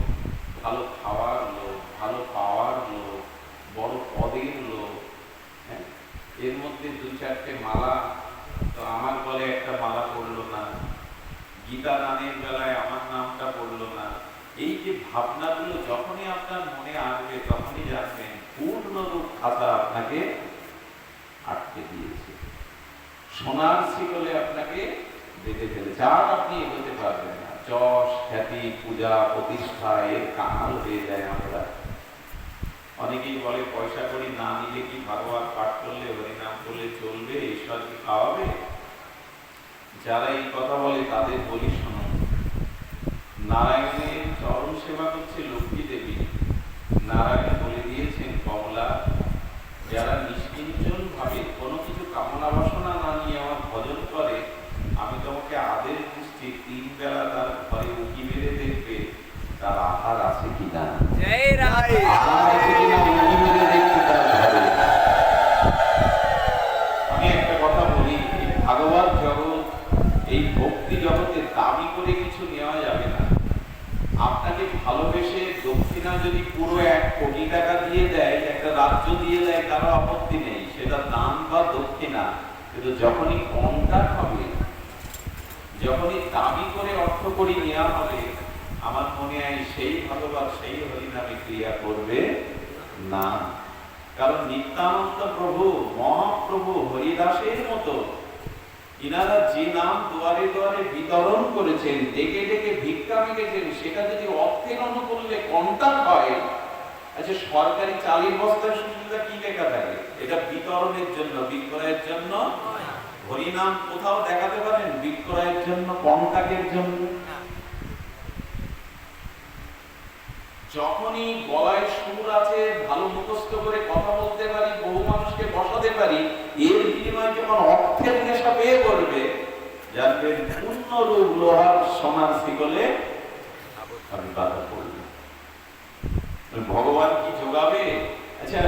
ভালো খাওয়ার লোভ, ভালো পাওয়ার লোভ, বড় পদের লোভ। হ্যাঁ, এর মধ্যে দু চারটে মালা, তো আমার বলে একটা মালা পড়লো না, গীতা দানের বেলায় আমার নামটা পড়লো না। এই যে ভাবনাগুলো যখনই আপনার মনে আসবে, তখনই জানবেন পূর্ণরূপ খাতা আপনাকে আটকে দিয়েছে, সোনার শিকলে আপনাকে বেঁধে ফেলেছে, আর আপনি এগোতে পারবেন না। যশ, খ্যাতি, পূজা, প্রতিষ্ঠা এর কাঙাল হয়ে যায় আমরা। অনেকেই বলে পয়সা করি না নিলে কি ভাগবত পাঠ করলে, হরিনাম করলে চলবে, ঈশ্বর কি খাওয়াবে? যারা এই কথা বলে তাদের বলি শুনুন, নারায়ণের চরণ সেবা করছে লক্ষ্মী দেবী। নারায়ণ বলে দিয়েছেন কমলা, যারা নিষ্কিঞ্চন ভাবে কোনো কিছু কামনা বাসনা না নিয়ে আমার ভজন করে, আমি তোমাকে আদেশ দিচ্ছি 3 বেলা তার ঘরে উঁকি মেরে দেখবে তার আহার আছে কিনা। আমি একটা কথা বলি, এই ভাগবত জগৎ, এই ভক্তি জগতে দাবি করে কিছু নেওয়া যাবে না। আপনাকে ভালোবেসে দক্ষিণা যদি পুরো 1 কোটি টাকা দিয়ে দেয়, একটা রাজ্য দিয়ে দেয়, কারো আপত্তি নেই, সেটা দান বা দক্ষিণা। কিন্তু যখনই কন্টাক্ট হবে, যখনই দাবি করে অর্থ করি নেওয়া হবে, আমার মনে হয় সেই ভাগবত, সেই হরিনামে ক্রিয়া করবে না। কারণ নিত্যানন্দ প্রভু, মহাপ্রভু হরিদাসের মতো ইনারা যে নাম দুয়ারে দুয়ারে বিতরণ করেছেন, ডেকে ডেকে ভিক্ষা মেগেছেন, সেটা যদি অর্থের অনুকূলে কন্টাক্ট হয়, আচ্ছা সরকারি চালের বস্তার সুবিধা কি লেখা থাকে? এটা বিতরণের জন্য, বিক্রয়ের জন্য। হরিনাম কোথাও দেখাতে পারেন বিক্রয়ের জন্য, কন্টাক্টের জন্য? যখনই গলায় সুর আছে, ভালো মুখস্থ করে কথা বলতে পারি, বহু মানুষকে বসাতে পারি, এর বিনিময়ে যখন অর্থের নেশা পেয়ে পড়বে, জানবেন পূর্ণরূপ লোহার সোনার শিকলে আমি বাধা পড়বে। ভগবান কি যোগাবে? আচ্ছা,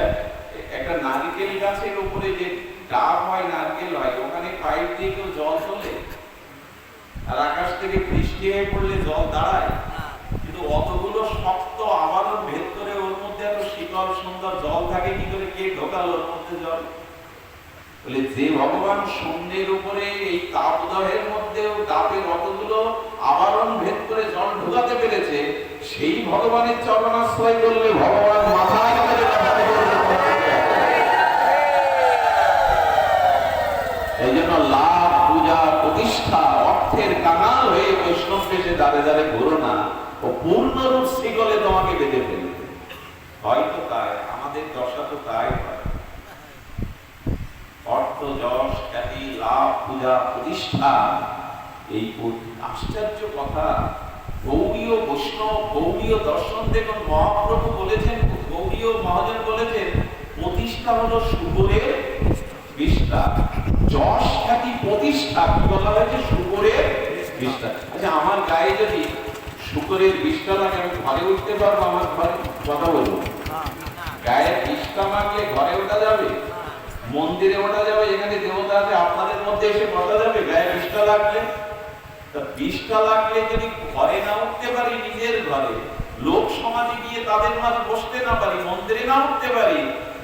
একটা নারকেল গাছের উপরে যে ডাব হয়, নারকেল হয়, ওখানে পাইপ দিয়ে কেউ জল তোলে? আর আকাশ থেকে বৃষ্টি হয়ে পড়লে জল দাঁড়ায়? কিন্তু অতগুলো শক্ত আবরণ ভেদ করে ওর মধ্যে এত শীতল সুন্দর জল থাকে কি করে? কে ঢোকাল ওর মধ্যে জল? বলে যে ভগবান শূন্যের উপরে এই তাপদহের মধ্যেও ডাবের অতগুলো আবরণ ভেদ করে জল ঢোকাতে পেরেছে, সেই ভগবানের চরণাশ্রয় করলে ভগবান মাথায় করে এই জন্য লাভ, পূজা, প্রতিষ্ঠা, অর্থের কাঙাল হয়ে বৈষ্ণব বেশে দাঁড়ে দাঁড়ে ঘুরো না, ও পূর্ণরূপ শিকলে তোমাকে বেঁধে ফেলবে। হয়তো তাই আমাদের দশা, তো তাই হয়। অর্থ, যশ, খ্যাতি, লাভ, পূজা, প্রতিষ্ঠা, এই আশ্চর্য কথা। গৌড়ীয় বৈষ্ণব, গৌড়ীয় দর্শন দেখুন, মহাপ্রভু বলেছেন, গৌড়ীয় মহাজন বলেছেন, প্রতিষ্ঠা হলো শুকরের বিষ্ঠা। যশ, খ্যাতি, প্রতিষ্ঠা কি বলা হয়েছে? শুকরের বিষ্ঠা। আচ্ছা, আমার গায়ে যদি শুকরের বিষ্ঠা লাগে, আমি ঘরে উঠতে পারবো? আমার ঘরে কথা বলবো, গায়ে বিষ্ঠা মাগলে ঘরে ওঠা যাবে? মন্দিরে ওঠা যাবে, যেখানে দেবতা আছে, আপনাদের মধ্যে এসে বসা যাবে গায়ে বিষ্ঠা লাগলে? তা বিষ্ঠা লাগলে যদি ঘরে না উঠতে পারি, নিজের ঘরে লোক সমাজে গিয়ে তাদের মাঝে বসতে না পারি, মন্দিরে না উঠতে পারি,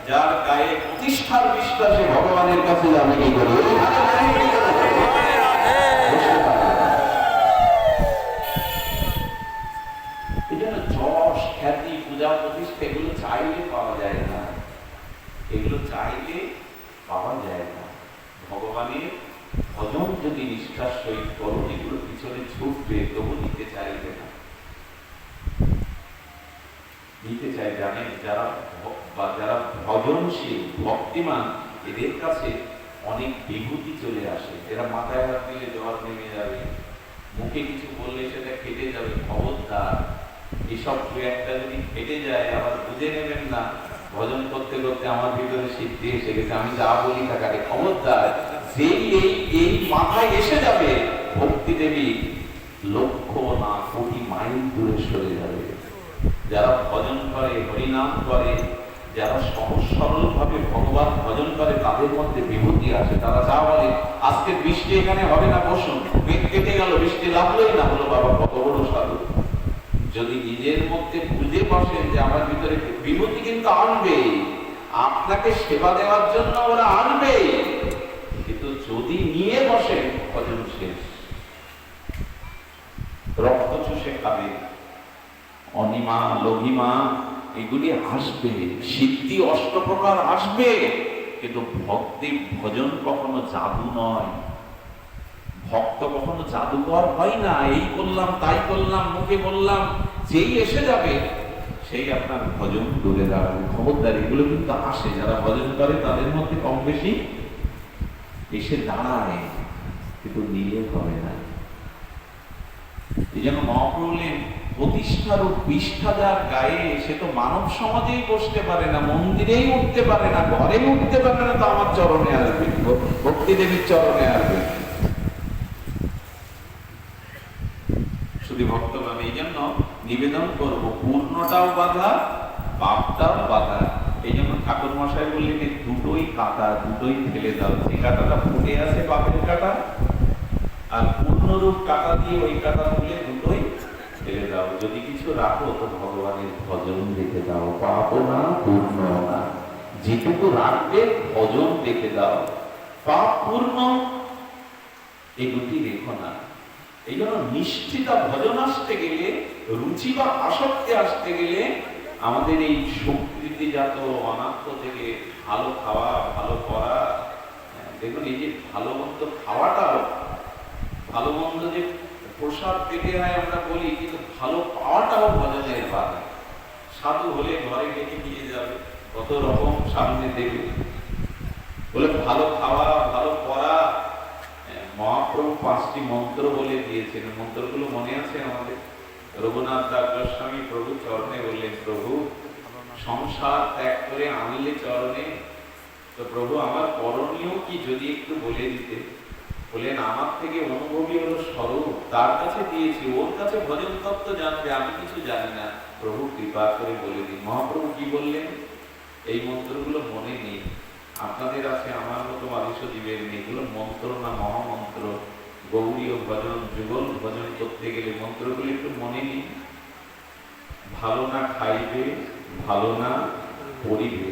যার গায়ে প্রতিষ্ঠার বিশ্বাসে ভগবানের কাছে যাবে কি করে? এই জন্য যশ খ্যাতি পূজা প্রতিষ্ঠা এগুলো চাইলে পাওয়া যায় না, এগুলো চাইলে পাওয়া যায় না। ভগবানের ভজন যদি নিষ্ঠার সহিত করো, এগুলো পিছনে ছুটবে, তবু নিতে চাইবে না। নিতে চাই জানেন, যারা ভজনশীল ভক্তিমান, এদের কাছে অনেক বিভূতি চলে আসে। এরা মাথায় হাত দিলে জ্বর নেমে যাবে, মুখে কিছু বললে সেটা কেটে যাবে। খবরদার, এসব দু একটা যদি কেটে যায় আবার বুঝে নেবেন না ভজন করতে করতে আমার ভিতরে সিদ্ধি এসে গেছে, আমি যা বলি তা কাটে। খবরদার, যেই এই মাথায় এসে যাবে, ভক্তি দেবী লক্ষ না কোটি মাইল দূরে সরে যাবে। যারা ভজন করে, হরিনাম করে, যারা সহজ সরল ভাবে ভগবান ভজন করে, তাদের মধ্যে বিভূতি আসে। তারা যা বলে, আজকে বৃষ্টি এখানে হবে না, বসুন। মেঘ কেটে গেল, বৃষ্টি লাভলই না, হলো বাবা কত বড় সাধু। যদি নিজের মধ্যে বুঝে বসেন যে আমার ভিতরে বিভূতি কিন্তু আনবে, আপনাকে সেবা দেওয়ার জন্য ওরা আনবে, কিন্তু যদি নিয়ে বসেন ভজন শেষ। রক্ত চুষে খাবে, অনিমা লঘিমা এগুলি আসবে, সিদ্ধি অষ্টপ্রকার আসবে, কিন্তু ভক্তি ভজন কখনো জাদু নয়। ভক্ত কখনো জাদুকর হয় না, এই করলাম তাই করলাম, মুখে বললাম, যেই এসে যাবে সেই আপনার ভজন দূরে দাঁড়াবে। খবরদার, এগুলো কিন্তু আসে, যারা ভজন করে তাদের মধ্যে কম বেশি এসে দাঁড়ায়, কিন্তু নিলে হবে না। এই জন্য মহাপ্রভু বললেন, প্রতিষ্ঠার ও বিষ্ঠা যার গায়ে, সে তো মানব সমাজেই বসতে পারে না, মন্দিরেই উঠতে পারে না, ঘরে উঠতে পারে না, তো আমার চরণে আসবে, ভক্তি দেবীর চরণে আসবে। শুধু ভক্তভাবে এই জন্য নিবেদন করবো, পূর্ণটাও বাধা, পাপটাও বাধা। এই জন্য ঠাকুর মশাই বললেন, দুটোই কাঁটা, দুটোই ফেলে দাও। যে কাঁটাটা ফুটে আছে পাপের কাঁটা, আর পূর্ণরূপ কাঁটা দিয়ে ওই কাঁটা তুলে দুটোই ফেলে দাও। যদি কিছু রাখো তো ভগবানের ভজন রেখে দাও, পাপ না পূর্ণ না। যেটুকু রাখবে ভজন রেখে দাও, পাপ পূর্ণ এই দুটি রেখো না। এই জন্য নিষ্ঠিতা ভজন আসতে গেলে, রুচি বা আসক্তি আসতে গেলে, আমাদের এই সংস্কৃতিজাত অনাত্ম থেকে ভালো খাওয়া, ভালো করা, দেখুন এই যে ভালো মন্দ খাওয়াটাও, ভালো মন্দ যে প্রসাদ পেতে হয় আমরা বলি, কিন্তু ভালো পাওয়াটাও ভজনের বাধা। সাধু হলে ঘরে ডেকে নিয়ে যাবে, কত রকম সামনে দেবে, বলে ভালো খাওয়া, ভালো পড়া। মহাপ্রভু 5টি মন্ত্র বলে দিয়েছেন, মন্ত্রগুলো মনে আছে আমাদের? রঘুনাথ দাস গোস্বামী প্রভু চরণে বললেন, প্রভু সংসার ত্যাগ করে আনলে চরণে, তো প্রভু আমার করণীয় কি যদি একটু বলে দিতে। বলেন, আমার থেকে অনুভবী হলো স্বরূপ, তার কাছে দিয়েছি, ওর কাছে ভজন তত্ত্ব জানবে, আমি কিছু জানি না, প্রভু কৃপা করে বলে দিন। মহাপ্রভু কি বললেন? এই মন্ত্রগুলো মনে নেই, আপনাদের আছে, আমার মতো মানুষ জীবের নেই। এগুলো মন্ত্র না, মহামন্ত্র। গৌরীয় ভজন, যুগল ভজন করতে গেলে মন্ত্রগুলো একটু মনে নিন। ভালো না খাইবে, ভালো না পড়িবে,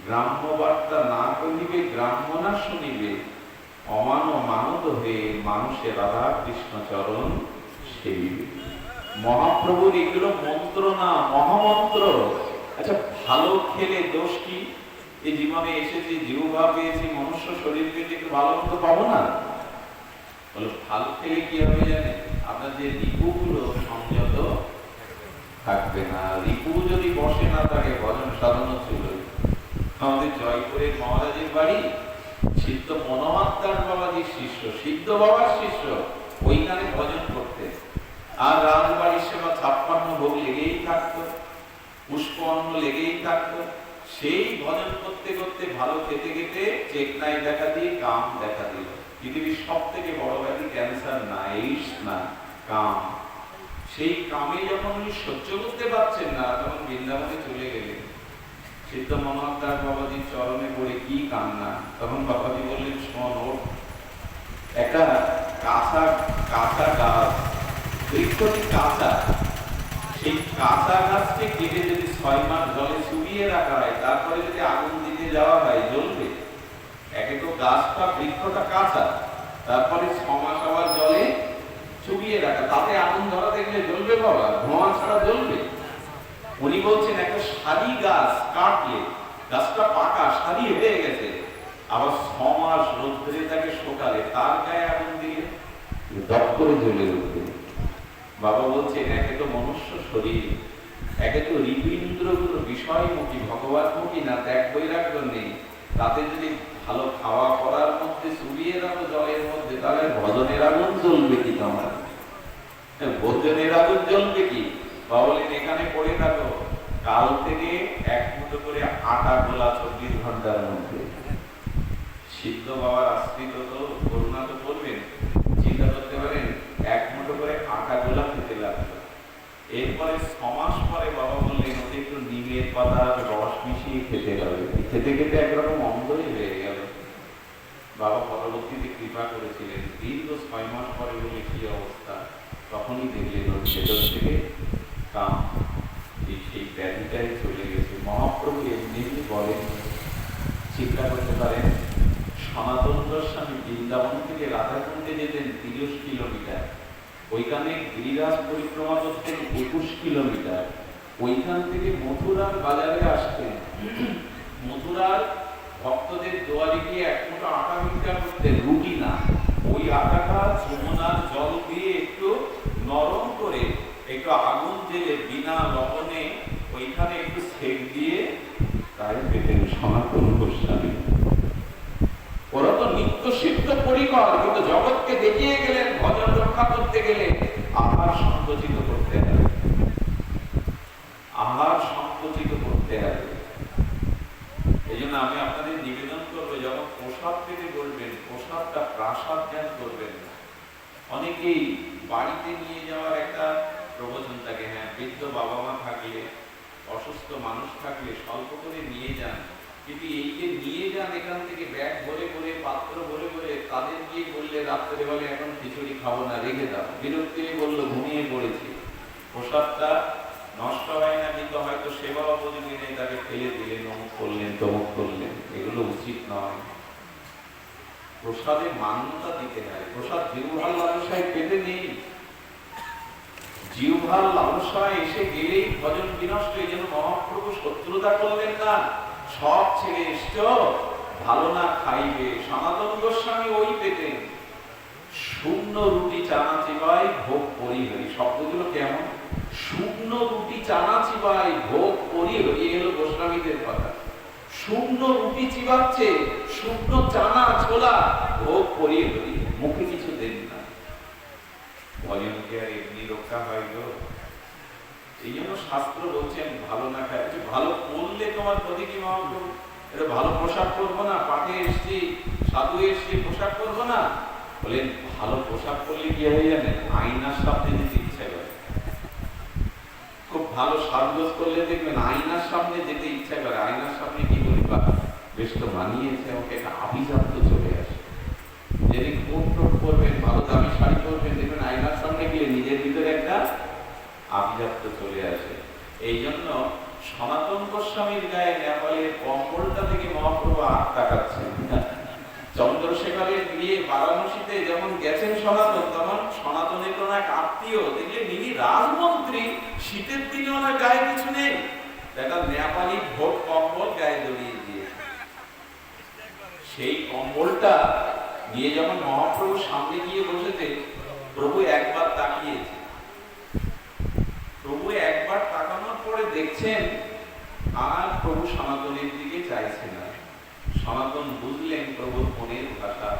গ্রাম্য বার্তা না করিবে, গ্রাম্য না শুনিবে, অমান মানত হয়ে মানুষের রাধা কৃষ্ণ চরণ সেবিবে। মহাপ্রভুর এগুলো মন্ত্র না, মহামন্ত্র। আচ্ছা, ভালো খেলে দোষ কি? এই জীবনে এসেছি, জিহ্বা পেয়েছি, মনুষ্য শরীর পেয়েছি, একটু ভালো মন্দ পাবো না? বলো, ভালো খেলে কি হবে জানে? আপনার যে রিপুগুলো সংযত থাকবে না। রিপু যদি বসে না থাকে, ভজন সাধন ছিল। আমাদের জয়পুরের মহারাজের বাড়ি, সিদ্ধ মনোহর দাস বাবাজির শিষ্য, সিদ্ধ বাবার শিষ্য, ওইখানে ভজন করতে। আর রাজবাড়ির সেবা 56 ভোগ লেগেই থাকতো, পুষ্প অন্ন লেগেই থাকতো। সেই ভজন করতে করতে, ভালো খেতে খেতে চেকনাই দেখা দিয়ে কাম দেখা দিল। পৃথিবীর সব থেকে বড় ব্যাধি ক্যান্সার না, এইডস না, কাম। সেই কামে যখন উনি সহ্য করতে পারছেন না, তখন বৃন্দাবনে চলে গেলেন। সিদ্ধ মনোহর দাস বাবাজির চরণে পড়ে কি কান্না। তখন বাবাজি বললেন, শোন, ওর একটা কাঁচা কাঁচা গাছ, বৃক্ষটি কাঁচা, সেই কাঁচা গাছকে কেটে যদি 6 মাস জলে চুবিয়ে রাখা হয়, তারপরে যদি আগুন দিতে যাওয়া হয়, জ্বলবে? একে তো গাছটা, বৃক্ষটা কাঁচা, তারপরে 6 মাস আবার জলে চুবিয়ে রাখা, তাতে আগুন ধরা দেখলে জ্বলবে বাবা? ধোঁয়া ছাড়া জ্বলবে? উনি বলছেন একটা সারি গাছ কাটলে, গাছটা পাকা সারি হয়ে গেছে, আবার 6 মাস রোদ্রে তাকে শোকালে, তার গায়ে আগুন দিলে দপ করে জ্বলে উঠবে। বাবা বলছেন একে তো মনুষ্য শরীর, একে তো হৃদইন্দ্রগুলো বিষয়মুখী, ভগবানমুখী না, ত্যাগ বৈরাগ্য নেই, তাতে যদি ভালো খাওয়া করার মধ্যে চুবিয়ে রাখো জলের মধ্যে, তাহলে ভজনের আগুন জ্বলবে কি? তোমার ভোজনের আগুন জ্বলবে কি? বাবা বলেন এখানে পড়ে থাকো, কাল থেকে 1 মুঠো করে আটা গোলা 24 ঘন্টার মধ্যে। সিদ্ধ বাবার আশ্রিত তো, করুণা তো করবেন, চিন্তা করতে পারেন 1 মুঠো করে আটা গোলা খেতে লাগলো। এরপরে 6 মাস পরে বাবা বললেন ওতে একটু নিমের পাতার রস মিশিয়ে খেতে হবে। খেতে খেতে একরকম অন্ধই হয়ে গেল। বাবা পরবর্তীতে কৃপা করেছিলেন, দীর্ঘ 6 মাস পরে বলে কি অবস্থা, তখনই দেখলেন ওর ভেতর থেকে কাম, সেই ব্যাধিটাই চলে গেছে। মহাপ্রভু এমনি বলেন, চিন্তা করতে পারেন, সনাতন গোস্বামী বৃন্দাবন থেকে রাধাকুণ্ডে যেতেন 30 কিলোমিটার, ওইখানে গিরিরাজ পরিক্রমা করতেন 21 কিলোমিটার, ওইখান থেকে মথুরার বাজারে আসতেন, মথুরার ভক্তদের দোয়ারে গিয়ে 1 মুঠো আটা ভিক্ষা করতেন, রুটি না, ওই আটাটা যমুনার জল দিয়ে একটু নরম করে একটু আগুন জেলে বিনা লবণে ওইখানে একটু সেক দিয়ে তাই পেতেন সনাতন গোস্বামী। ওরা তো নিত্য সিদ্ধ পরিকর, কিন্তু জগৎকে দেখিয়ে গেলেন ভজন রক্ষা করতে গেলে আহার সংকুচিত করতে হবে, আহার সংকুচিত করতে হবে। এই জন্য আমি আপনাদের নিবেদন করবো, যখন প্রসাদ পেতে বলবেন, প্রসাদটা প্রাসাদ জ্ঞান করবেন না। অনেকেই বাড়িতে নিয়ে যাওয়ার একটা প্রবচন থাকে, হ্যাঁ বৃদ্ধ বাবা মা থাকলে, অসুস্থ মানুষ থাকলে স্বল্প করে নিয়ে যান, কিন্তু এই যে নিয়ে যান এখান থেকে ব্যাগ ভরে ভরে, পাত্র ভরে ভরে, তাদের গিয়ে বললে রাত্রে বলে এখন খিচুড়ি খাবো না, রেখে দাও, বিরক্তি বললো ঘুমিয়ে পড়েছি, প্রসাদটা নষ্ট হয় না, কিন্তু হয়তো সেবা উপযোগী নেই, তাকে ফেলে দিলেন, অমুক করলেন, তমুক করলেন, এগুলো উচিত নয়। প্রসাদে মান্যতা দিতে হয়। প্রসাদ জিহ্বার লালসায় পেতে নেই, জিহ্বার লালসায় এসে গেলেই ভজন বিনষ্ট। এই জন্য মহাপ্রভু শত্রুতা করলেন না, সব ছেড়ে এসছো, ভালো না খাইবে। সনাতন গোস্বামী ওই পেতেন, শুকনো রুটি চানা চিবাই ভোগ পরিহরি। শব্দগুলো কেমন, শুকনো রুটি চানা চিবাই ভোগ পরিহরি, এগুলো গোস্বামীদের কথা। শুকনো রুটি চিবাচ্ছে, শুকনো চানা ছোলা ভোগ পরিহরি, মুখে কিছু দেন না। ভজনকে আর এমনি রক্ষা হয় গো। এই জন্য শাস্ত্র বলছেন ভালো না খায়, ভালো পড়লে তোমার প্রতি কি মহাপ্রভু, এটা ভালো পোশাক করবো না, পাঠে এসছি, সাধু এসছি, পোশাক করবো না। বলেন ভালো পোশাক পরলে কি হয়ে জানেন, আয়নার সামনে যেতে ইচ্ছা করে। খুব ভালো সাজগোজ করলে দেখবেন আয়নার সামনে যেতে ইচ্ছা করে। আয়নার সামনে কি বলি, বা বেশ তো মানিয়েছে আমাকে, একটা আভিজাত্য চলে আসে। যেদিন কোট টোট করবেন, ভালো দামি শাড়ি পরবেন, দেখবেন আয়নার সামনে গেলে নিজের ভিতরে একটা আভিজাত্য চলে আসে। এই জন্য সনাতন গোস্বামীর গায়ে নেপালের কম্বলটা থেকে মহাপ্রভু আখ তাকাচ্ছেন। চন্দ্রশেখরের বিয়ে বারাণসীতে যেমন গেছেন সনাতন, তখন সনাতনের কোন এক আত্মীয় দেখলে তিনি রাজমন্ত্রী, শীতের দিনে ওনার গায়ে কিছু নেই, একটা নেপালি ভোট কম্বল গায়ে জড়িয়ে দিয়ে, সেই কম্বলটা নিয়ে যখন মহাপ্রভুর সামনে গিয়ে বসেছে, প্রভু একবার তাকিয়েছে। প্রভু একবার তাকানোর পরে দেখছেন আর প্রভু সনাতনের দিকে চাইছে না। সনাতন বুঝলেন প্রভুর মনের ভাষা,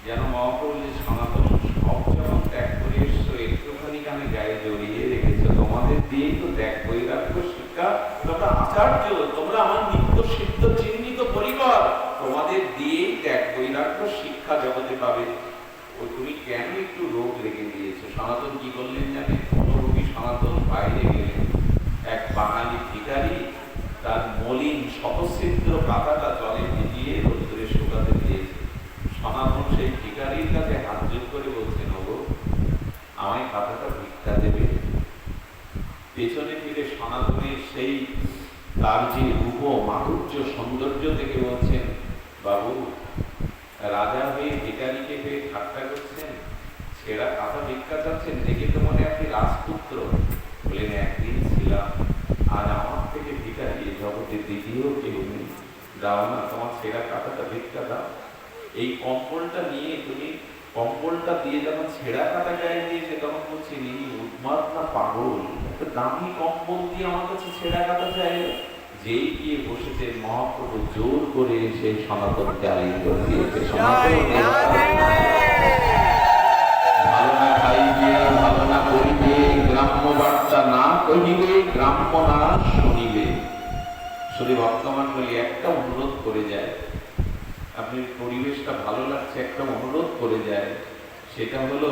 যেন মহাপ্রভু যে সনাতন সব যখন ত্যাগ করে এসছো, একটুখানি কানে গায়ে জড়িয়ে রেখেছো, তোমাদের দিয়েই তো ত্যাগ বৈরাগ্য শিক্ষা, তোমরা আচার্য, তোমরা আমার নিত্য সিদ্ধ চিহ্নিত পরিবার, তোমাদের দিয়েই ত্যাগ বৈরাগ্য শিক্ষা জগতে পাবে। ও তুমি কেন একটু রোগ রেখে দিয়েছো? সনাতন কি করলেন জানে, কোনো রোগী সনাতন বাইরে গেলেন, এক বাঙালি ভিখারি তার মলিন শতছিদ্র পাতাটা জলে ভিজিয়ে রোদ্রে শুকাতে তার যে রূপ মাধুর্য সৌন্দর্য থেকে বলছেন, বাবু রাজা হয়ে ভিখারিকে পেয়ে ঠাট্টা করছেন, ছেঁড়া কাঁথা ভিক্ষা চাচ্ছেন, দেখে তো মনে আপনি রাজপুত্র। বলেন একদিন ছিলাম, আর আমার থেকে ভিখারি জগতে দ্বিতীয় কেউ নেই, দাও না তোমার ছেঁড়া কাঁথাটা ভিক্ষা দাও। এই কম্বলটা নিয়ে তুমি কম্বলটা দিয়ে যখন ছেঁড়া কাঁথা গায়ে দিয়েছে তখন বলছে ইনি উন্মাদ না পাগল, একটা দামি কম্বল দিয়ে আমার কাছে ছেঁড়া কাঁথা চাই। যেই গিয়ে বসেছে মহাপ্রভু জোর করে সেই সনাতনকে আলিঙ্গন দিয়েছে। ভালো না খাইবে, ভালো না করিবে, গ্রাম্য বার্তা না কহিবে, গ্রাম্য না শুনিবে। শুধু ভক্তমণ্ডলী একটা অনুরোধ করে যায়, আপনি পরিবেশটা ভালো লাগছে, একটা অনুরোধ করে যায়, সেটা হলো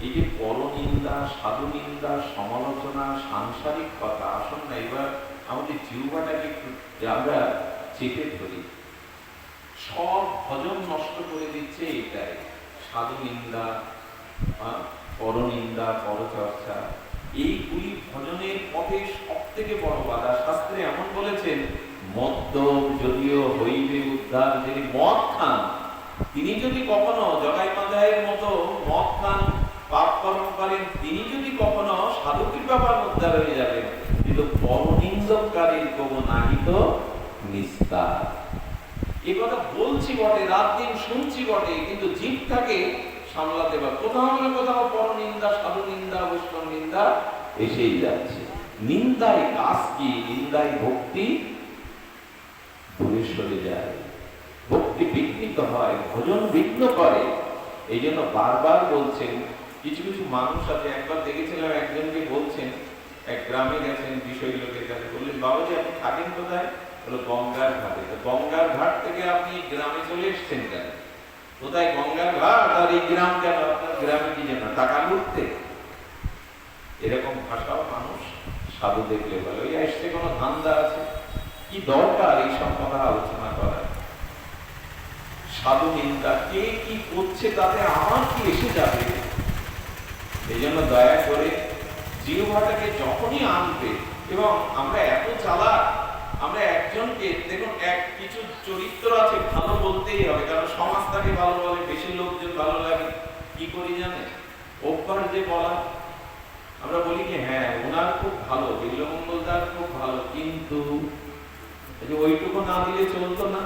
এই যে পরনিন্দা, সাধু নিন্দা, সমালোচনা, সাংসারিক কথা, আসুন না এবার আমাদের জিহ্বাটাকে একটু আমরা চেপে ধরি। সব ভজন নষ্ট করে দিচ্ছে এটাই, সাধু নিন্দা, পরনিন্দা, পরচর্চা, এইগুলি ভজনের পথে সব থেকে বড় বাধা। শাস্ত্রে এমন বলেছেন, মদ্য যদিও হইবে উদ্ধার, যিনি মদ খান তিনি যদি কখনো জগাই মাদায়ের মতো মদ খান, পাপ কর্ম করেন, তিনি যদি কখনো সাধু কৃপা পান উদ্ধার হয়ে যাবেন, কিন্তু পরনিন্দকারীর কবু নাহিত নিস্তার। এ কথা বলছি বটে, রাত দিন শুনছি বটে, কিন্তু জিভটাকে সামলাতে পারে। কোথাও না কোথাও পরনিন্দা, সাধু নিন্দা, বৈষ্ণব নিন্দা এসেই যাচ্ছে। নিন্দায় কাজ কি? নিন্দায় ভক্তি দূরে সরে যায়, ভক্তি বিঘ্নিত হয়, ভজন বিঘ্ন করে। এই জন্য বারবার বলছেন, কিছু কিছু মানুষ আছে, একবার দেখেছিলাম একজনকে বলছেন, এক গ্রামে গেছেন বিষয় লোকের কাছে, বললেন বাবাজি আপনি থাকেন কোথায়? বললো গঙ্গার ঘাটে। তো গঙ্গার ঘাট থেকে আপনি গ্রামে চলে এসছেন কেন? কোথায় গঙ্গার ঘাট আর এই গ্রাম কেন? আপনার গ্রামে কি যেন টাকা লুটতে? এরকম ভাষাও মানুষ সাধু দেখলে বলে, ওই আসছে কোনো ধান্দা আছে, কি দরকার এইসব কথা আলোচনা করা? সাধু নিন্দা, কে কি করছে তাতে আমার কি এসে যাবে? এই জন্য দয়া করে জিহ্বাটাকে যখনই আনবে, এবং আমরা এত চালাক, আমরা একজনকে দেখুন, এক কিছু চরিত্র আছে ভালো বলতেই হবে, কারণ সমাজ তাকে ভালো বলে, বেশি লোকজন ভালো লাগে। কি করি জানে? অভ্যাস যে বলা, আমরা বলি কি হ্যাঁ ওনার খুব ভালো, বিল্লমঙ্গলদার খুব ভালো, কিন্তু ওইটুকু না দিলে চলতো না,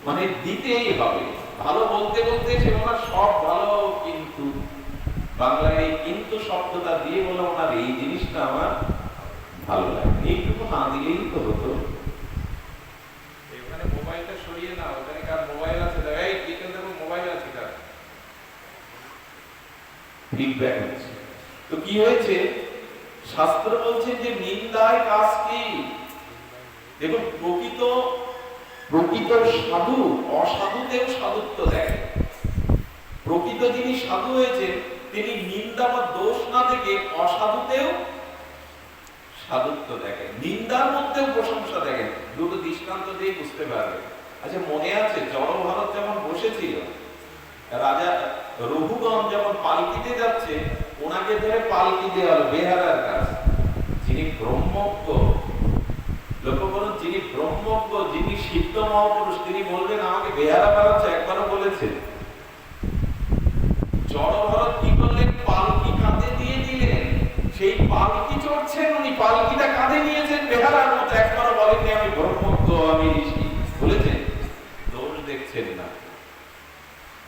মানে দিতেই হবে। ভালো বলতে বলতে সে ওনার সব ভালো, কিন্তু বাংলায় এই কিন্তু শব্দটা দিয়ে বলে ওনার এই জিনিসটা আমার ভালো লাগে, এইটুকু না দিলেই তো হতো। এখানে মোবাইলটা সরিয়ে না, ওখানে কার মোবাইল আছে এই বিকেল দেখো মোবাইল আছে কার, ফিডব্যাক হচ্ছে। তো কি হয়েছে? শাস্ত্র বলছে যে নিন্দায় কাজ কি? দেখুন, প্রকৃত সাধু অসাধুতেও সাধুত্ব দেয়। প্রকৃত যিনি সাধু হয়েছে তিনি নিন্দা বা দোষ না দেখে অসাধুতেও সাধুত্ব দেখেন, নিন্দার মধ্যেও প্রশংসা দেখেন। দুটো দৃষ্টান্ত দিয়ে বুঝতে পারবে। আচ্ছা, মনে আছে জড়ভারত যখন বসেছিল, রাজা রঘুগণ যখন পালকিতে যাচ্ছে, ওনাকে ধরে পালকি দেওয়া হলো বেহারার কাজ। যিনি ব্রহ্মজ্ঞ, লক্ষ্য করুন, যিনি ব্রহ্মজ্ঞ, যিনি সিদ্ধ মহাপুরুষ, তিনি বলবেন আমাকে বেহারা বানাচ্ছে? একবারও বলেছে? জড়ভারত কি করলেন? পালকি কাঁধে দিয়ে দিলেন, সেই পালকি চড়ছেন উনি, পালকিটা কাঁধে নিয়েছেন বেহারার মতো, একবারও বলেননি আমি ব্রহ্মজ্ঞ, আমি ঋষি। বলেছেন? দোষ দেখছেন না।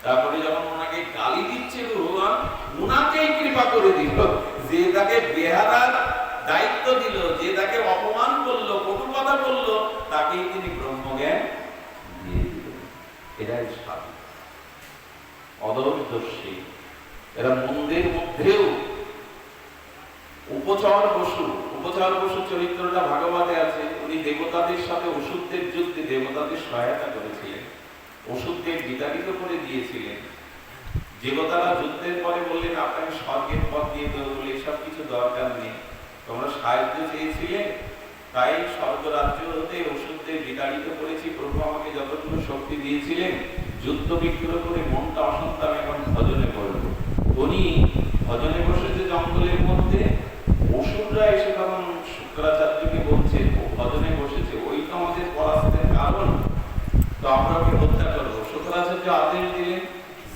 তারপরে যখন ওনাকে গালি দিচ্ছে ভগবান, ওনাকেই কৃপা করে দিল, যে তাকে বেহারার দায়িত্ব দিল, যে তাকে অপমান করলো, কটু কথা বললো, তাকেই তিনি ব্রহ্মজ্ঞান দিয়ে দিলেন। এরাই সাধু, অদর্শী। এরা মন্দির মধ্যেও উপচর বসু চরিত্রটা ভাগবতে আছে। উনি দেবতাদের সাথে অসুরদের যুদ্ধে দেবতাদের সহায়তা করেছিলেন, অসুরদের বিতাড়িত করে দিয়েছিলেন। দেবতারা যুদ্ধের পরে বললেন আপনাকে স্বর্গের পথ দিয়ে দেবো, বলে এসব কিছু দরকার নেই, তোমরা সাহায্য চেয়েছিলে তাই স্বর্গ রাজ্য হতে অসুরদের বিতাড়িত করেছি, প্রভু আমাকে যতটুকু শক্তি দিয়েছিলেন যুদ্ধ বিগ্রহ করে মনটা অশান্ত, আমি এখন ভজনে করব। উনি ভজনে বসেছে জঙ্গলের মধ্যে, অসুররা এসে তখন শুক্রাচার্যকে বলছে ও ভজনে আমরা ওকে হত্যা করবো। শুক্রাচার্য আদেশ দিলেন,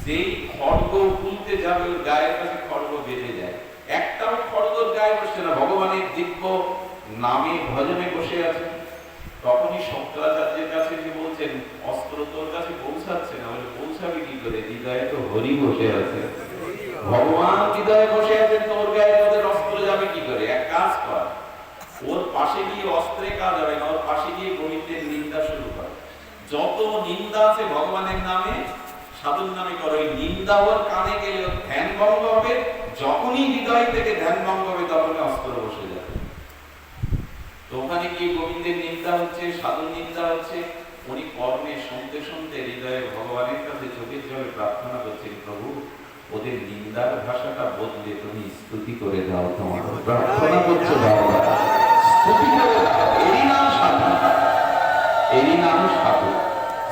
যেই খড়গ তুলতে যাবে ওর গায়ের কাছে খড়গ বেঁধে যায়, একটাও খড়গর গায়ে বসছে না, ভগবানের দিব্য নামে ভজনে বসে আছে। তখনই শঙ্করাচার্যের কাছে যে বলছেন, অস্ত্র তোর কাছে পৌঁছাচ্ছে না। বলে, পৌঁছাবে কি করে, হৃদয়ে তো হরি বসে আছে, ভগবান হৃদয়ে বসে আছেন, তোর গায়ে তোদের অস্ত্র যাবে কি করে? এক কাজ কর, ওর পাশে গিয়ে অস্ত্রে কাজ হবে না, ওর পাশে গিয়ে গোবিন্দের নিন্দা শুরু কর। যত নিন্দা আছে ভগবানের নামে, সাধুর নামে করো। ওই নিন্দা ওর কানে গেলে ধ্যান ভঙ্গ হবে, যখনই হৃদয় থেকে ধ্যান ভঙ্গ হবে তখনই অস্ত্র বসে যাবে। তো ওখানে গিয়ে গোবিন্দের নিন্দা হচ্ছে, সাধুর নিন্দা হচ্ছে, উনি কর্ণে শুনতে শুনতে হৃদয়ে ভগবানের কাছে চোখের জলে প্রার্থনা করছেন, প্রভু ওদের নিন্দার ভাষাটা বদলে তুমি স্তুতি করে দাও। তোমার প্রার্থনা করছো বাবা, স্তুতি করে দাও। এরই নাম সাধু, এরই নাম সাধু।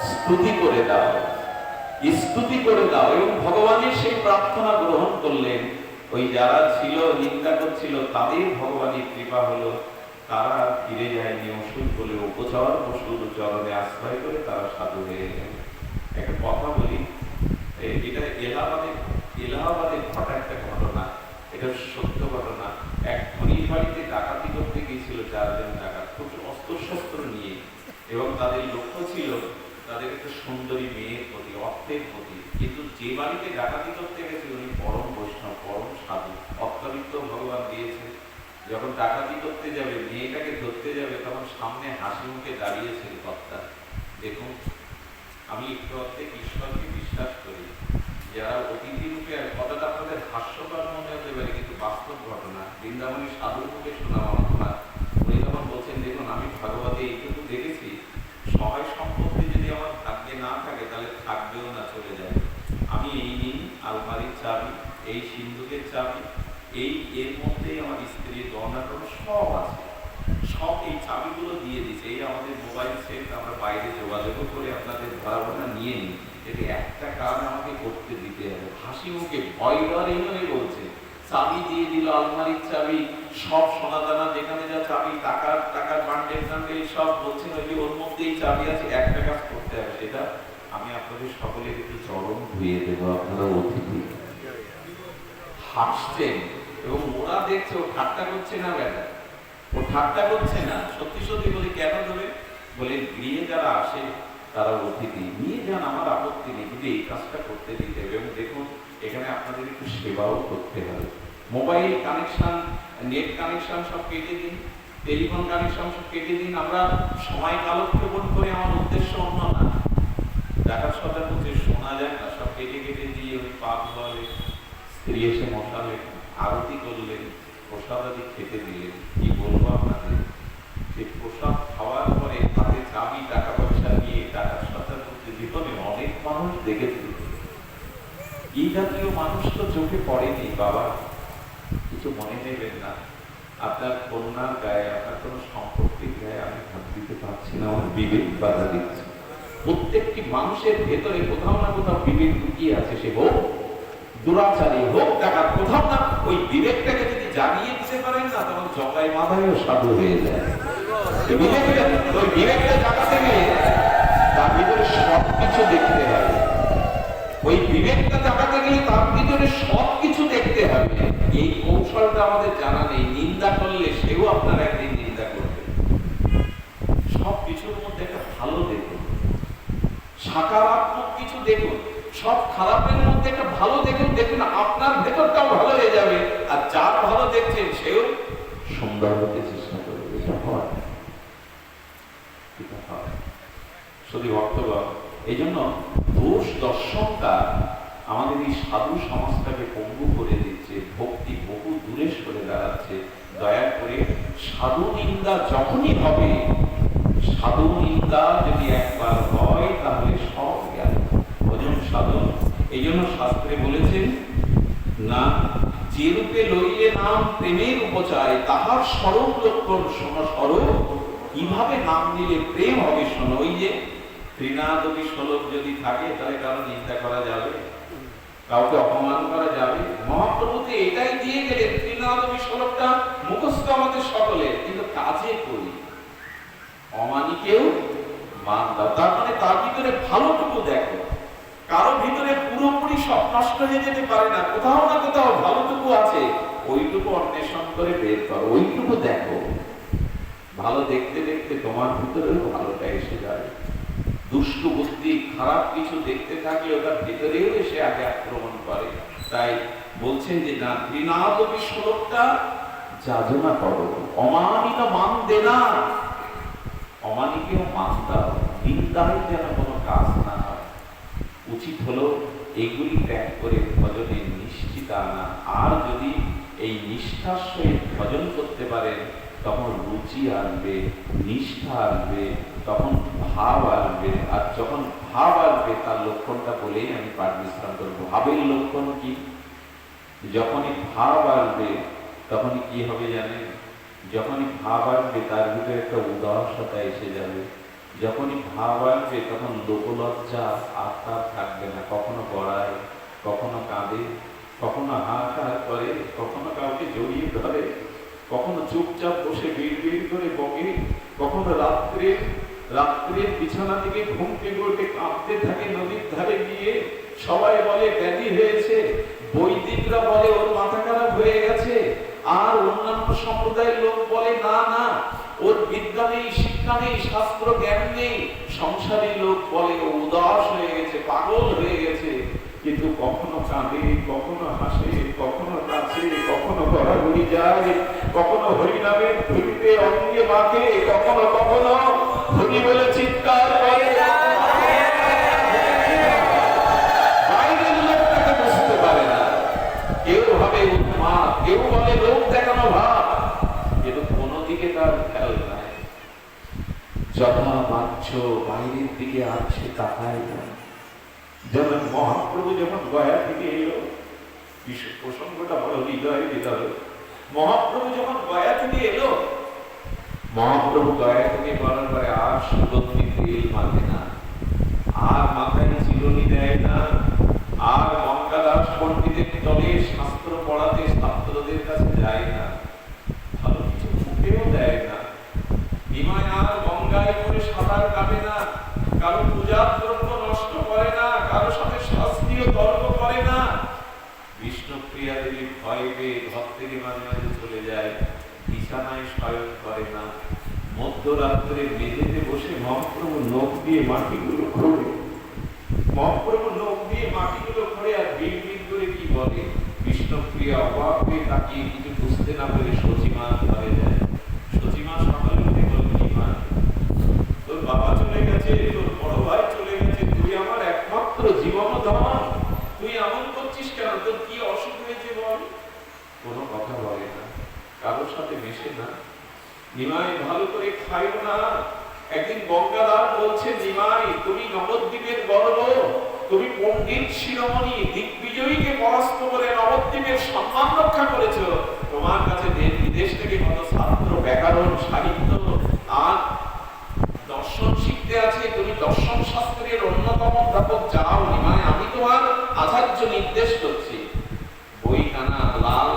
স্তুতি করে দাও, স্তুতি করে দাও। এবং ভগবানের সেই প্রার্থনা গ্রহণ করলেন। ওই যারা ছিল নিন্দা করছিল তাদের ভগবানের কৃপা হলো, তারা ফিরে যায়নি। অসুর বলে উপচর পশুর চরণে আশ্রয় করে তারা সাধু হয়ে গেল। একটা কথা বলি, এটা এলাহাবাদে ঘটা একটা ঘটনা, এটা সত্য ঘটনা। এক ধনীর বাড়িতে ডাকাতি করতে গিয়েছিল 4 জন ডাকাত, প্রচুর অস্ত্রশস্ত্র নিয়ে, এবং তাদের লক্ষ্য ছিল তাদের একটা সুন্দরী মেয়ের প্রতি, অর্থের প্রতি। কিন্তু যে বাড়িতে ডাকাতি করতে গেছে উনি পরম বৈষ্ণব, পরম সাধু, অর্থবিত্ত ভগবান দিয়েছে। যখন ডাকাতি করতে যাবে, মেয়েটাকে ধরতে যাবে, তখন সামনে হাসি মুখে দাঁড়িয়েছিল কর্তা। দেখুন, আমি একটু অর্থে ঈশ্বরকে বিশ্বাস করি। যারা অতিথি রূপে, কথাটা আপনাদের হাস্যকর মনে হতে পারে, কিন্তু বাস্তব ঘটনা। বৃন্দাবনী সাধুর মুখে শোনা ঘটনা। উনি তখন বলছেন, দেখুন আমি ভাগবতে এইটুকু দেখেছি, সহায় সম্পত্তি যদি আমার ভাগ্যে না থাকে তাহলে থাকবেও না, চলে যায়। আমি এই নিন আলমারির চাবি, এই সিন্ধুকের চাবি, এই এর মধ্যেই আমার স্ত্রীর গহনাটন সব আছে, সব এই চাবিগুলো দিয়ে দিচ্ছে। এই আমাদের মোবাইল সেট, আমরা বাইরে যোগাযোগও করে আপনাদের ধারণা নিয়ে নিই, এটি একটা কাজ আমাকে করতে দিতে হবে। হাসি মুখে ভয়হীন হয়ে বলছে, চাবি দিয়ে দিল, আলমারির চাবি, সব সোনাদানা যেখানে যা চাবি, টাকার বান্ডেল টান্ডেল সব, বলছেন ওই যে ওর মধ্যেই চাবি আছে, একটা কাজ করতে হবে, সেটা আমি আপনাদের সকলের একটু চরণ ধুয়ে দেবো, আপনারা অতিথি। হাসছেন, এবং ওরা দেখছে ও ঠাট্টা করছে না, বেটা ও ঠাট্টা করছে না, সত্যি সত্যি বলি। কেন ধরে বলে, গৃহে যারা আসে তারা অতিথি, নিয়ে যান, আমার আপত্তি নেই, কিন্তু এই কাজটা করতে দিতে হবে। এবং দেখুন, এখানে আপনাদের একটু সেবাও করতে হবে। মোবাইল কানেকশন, নেট কানেকশন সব কেটে দিন, টেলিফোন কানেকশন সব কেটে দিন। আমরা সময় কালক্ষেপণ করে, আমার উদ্দেশ্য অন্য না। ডাকাত সদা করছে, শোনা যায় না, সব কেটে কেটে দিয়ে ওই পাক বলে, স্ত্রী এসে মশালেন, আরতি করলেন, প্রসাদ আদি খেতে দিলেন। কি বলবো আপনাদের, যে প্রসাদ খাওয়ার পরে হাতে চাবি, টাকা পয়সা নিয়ে ডাকাত সদা করতে জীবনে অনেক মানুষ দেখেছি। এই জাতীয় মানুষ তো চোখে পড়েনি বাবা, কিছু মনে নেবেন না। আপনার কন্যার গায়ে, আপনার কোনো সম্পত্তির গায়ে আমি হাত দিতে পারছি না, আমার বিবেক বাধা দিচ্ছে। প্রত্যেকটি মানুষের ভেতরে কোথাও না কোথাও বিবেক লুকিয়ে আছে, সে হোক দুরাচারী, হোক ডাকাত, কোথাও না ওই বিবেকটাকে যদি জানিয়ে দিতে পারেন না, তখন জগাই মাথায়ও সাধু হয়ে যায়। ওই বিবেকটা জাগাতে গেলে তার ভিতরে সবকিছু দেখতে হবে। ওই বিবেকটা জাগাতে গেলে তার ভিতরে সবকিছু দেখতে হবে। এই কৌশলটা আমাদের জানা নেই। নিন্দা করলে সেও আপনার একদিন নিন্দা করবে। সবকিছুর মধ্যে একটা ভালো দেখুন, সাকারাত্মক কিছু দেখুন, সব খারাপের মধ্যে একটা ভালো দেখুন। দেখুন আপনার ভেতরটাও ভালো হয়ে যাবে, আর যার ভালো দেখছেন সেও সুন্দর হতে চেষ্টা করবে। এটা হয়, এটা হয়। শুধু ভক্তগণ, এই জন্য দোষ দর্শনটা আমাদের এই সাধু সমাজটাকে পঙ্গু করে দিচ্ছে, ভক্তি বহু দূরে সরে দাঁড়াচ্ছে। দয়া করে সাধু নিন্দা যখনই হবে, সাধু নিন্দা যদি একবার হয় তাহলে সব গেল। ভজন সাধন, এই জন্য শাস্ত্রে বলেছেন না, যে রূপে লইলে নাম প্রেমের উপচায়, তাহার স্বরূপ লক্ষণ শোনো স্বরূপ, কিভাবে নাম নিলে প্রেম হবে শোনো। ওই যে ত্রিনাদবী শ্লোক যদি থাকে, তাহলে কারো নিন্দা করা যাবে, কাউকে অপমান করা যাবে? মহাপ্রভুতে এটাই দিয়ে গেলেন, ত্রিনাদবী শ্লোকটা মুখস্থ আমাদের সকলের, কিন্তু কাজে করি। অমানিকেও মান দাও, তার মানে তার ভিতরে ভালোটুকু দেখো। কারো ভিতরে পুরোপুরি সব নষ্ট হয়ে যেতে পারে না, কোথাও না কোথাও ভালোটুকু আছে, ওইটুকু অন্বেষণ করে বের করো, ওইটুকু দেখো। ভালো দেখতে দেখতে তোমার ভিতরেও ভালোটা এসে যাবে। দুষ্টু বুদ্ধি খারাপ কিছু দেখতে থাকলে ওটার ভিতরেও এসে আগে আক্রমণ করে। তাই বলছেন যে না, ঘৃণাদপি শ্লোকটা যাজনা করো, অমানিত মান দে না, অমানিকেও মান দাও, নিন্দায় যেন কোনো কাজ না হয়। উচিত হলো এগুলি ত্যাগ করে ভজনে নিশ্চিত আনা। আর যদি এই নিষ্ঠার সহিত ভজন করতে পারেন, তখন রুচি আসবে, নিষ্ঠা আসবে, তখন ভাব আসবে। আর যখন ভাব আসবে, তার লক্ষণটা বলেই আমি পাঠ বিশ্রাম করবো। ভাবের লক্ষণ কি? যখনই ভাব আসবে তখনই কি হবে জানেন? যখনই ভাব আসবে তার ভিতরে একটা উদাসতা এসে যাবে। যখনই ভাব আসবে তখন লোকলজ্জা আর তার থাকবে না। কখনো গড়ায়, কখনো কাঁদে, কখনো হাহাকার করে, কখনো কাউকে জড়িয়ে ধরে, কখনো চুপচাপ বসে বিড় করে বকে, কখনো রাত্রে বিছানা থেকে ঘুম থেকে উঠে কাঁদতে থাকে নদীর ধারে গিয়ে। সবাই বলে ব্যাধি হয়েছে, বৈদিকরা বলে ওর মাথা খারাপ হয়ে গেছে, আর অন্যান্য সম্প্রদায়ের লোক বলে না না, ওর বিদ্যা নেই, শিক্ষা নেই, শাস্ত্র জ্ঞান নেই। সংসারী লোক বলে ও উদাস হয়ে গেছে, পাগল হয়ে গেছে। কিন্তু কখনো কাঁদে, কখনো হাসে, কখনো নাচে, কখনো গড়াগড়ি যায়, কখনো হরিনামের ধুলিতে অঙ্গে মাখে, কখনো কখনো হরি বলে চিৎকার করে। বাইরের লোক তাকে বুঝতে পারে না, কেউ ভাবে উন্মাদ, কেউ বলে লোক দেখানো ভাব, কিন্তু কোনো দিকে তার খেয়াল নাই। যথা বাহ্য বাইরের দিকে আছে তাকায় না। যেমন মহাপ্রভু যখন গয়া থেকে এলো, প্রসঙ্গটা বড় হৃদয় হৃদয়। মহাপ্রভু যখন গয়া থেকে এলো, মহাপ্রভু গয়া থেকে বলার পরে আর সুগন্ধি তেল মাখে না, আর মাথায় চিরুনি দেয় না, আর গঙ্গাদাস পণ্ডিতের তলে শাস্ত্র পড়াতে ছাত্রদের কাছে যায় না, ভালো কিছু মুখেও দেয় না। নিমায় আর গঙ্গায় করে সাঁতার কাটে না, কারো পূজার দ্রব্য নষ্ট করে না, কারো সাথে শাস্ত্রীয় তর্ক করে না। বিষ্ণুপ্রিয়া দেবী ভয় পেয়ে ঘর থেকে মাঝে মাঝে চলে যায়, বিছানায় শয়ন করে না। মধ্যরাত্রে মেঝেতে বসে মহাপ্রভু নখ দিয়ে মাটিগুলো খোঁড়ে, মহাপ্রভু নখ দিয়ে মাটিগুলো খোঁড়ে আর বিড় করে কি বলে। বিষ্ণুপ্রিয়া অবাক হয়ে তাকিয়ে কিছু বুঝতে না পেরে সচিমা ঘরে যায়। সচিমা সকালে উঠে বলবে, মা তোর বাবা চলে গেছে, তোর বড় ভাই চলে গেছে, তুই আমার একমাত্র জীবনধন, তুই এমন করছিস কেন, তোর কি অসুখ হয়েছে বল? কোনো কথা বলে না, কারোর সাথে মেশে না। নিমাই ভালো করে খাইও না। একদিন গঙ্গাধর বলছে, নিমাই তুমি নবদ্বীপের গর্ব, তুমি পণ্ডিত শিরোমণি দিগ্বিজয়ীকে পরাস্ত করে নবদ্বীপের সম্মান রক্ষা করেছো। তোমার কাছে দেশ বিদেশ থেকে কত ছাত্র ব্যাকরণ, সাহিত্য আর দর্শন শিখতে আছে, তুমি দর্শন শাস্ত্রের অন্যতম অধ্যাপক, যাও নিমাই, আমি তোমার আচার্য নির্দেশ করছি। বইখানা লাল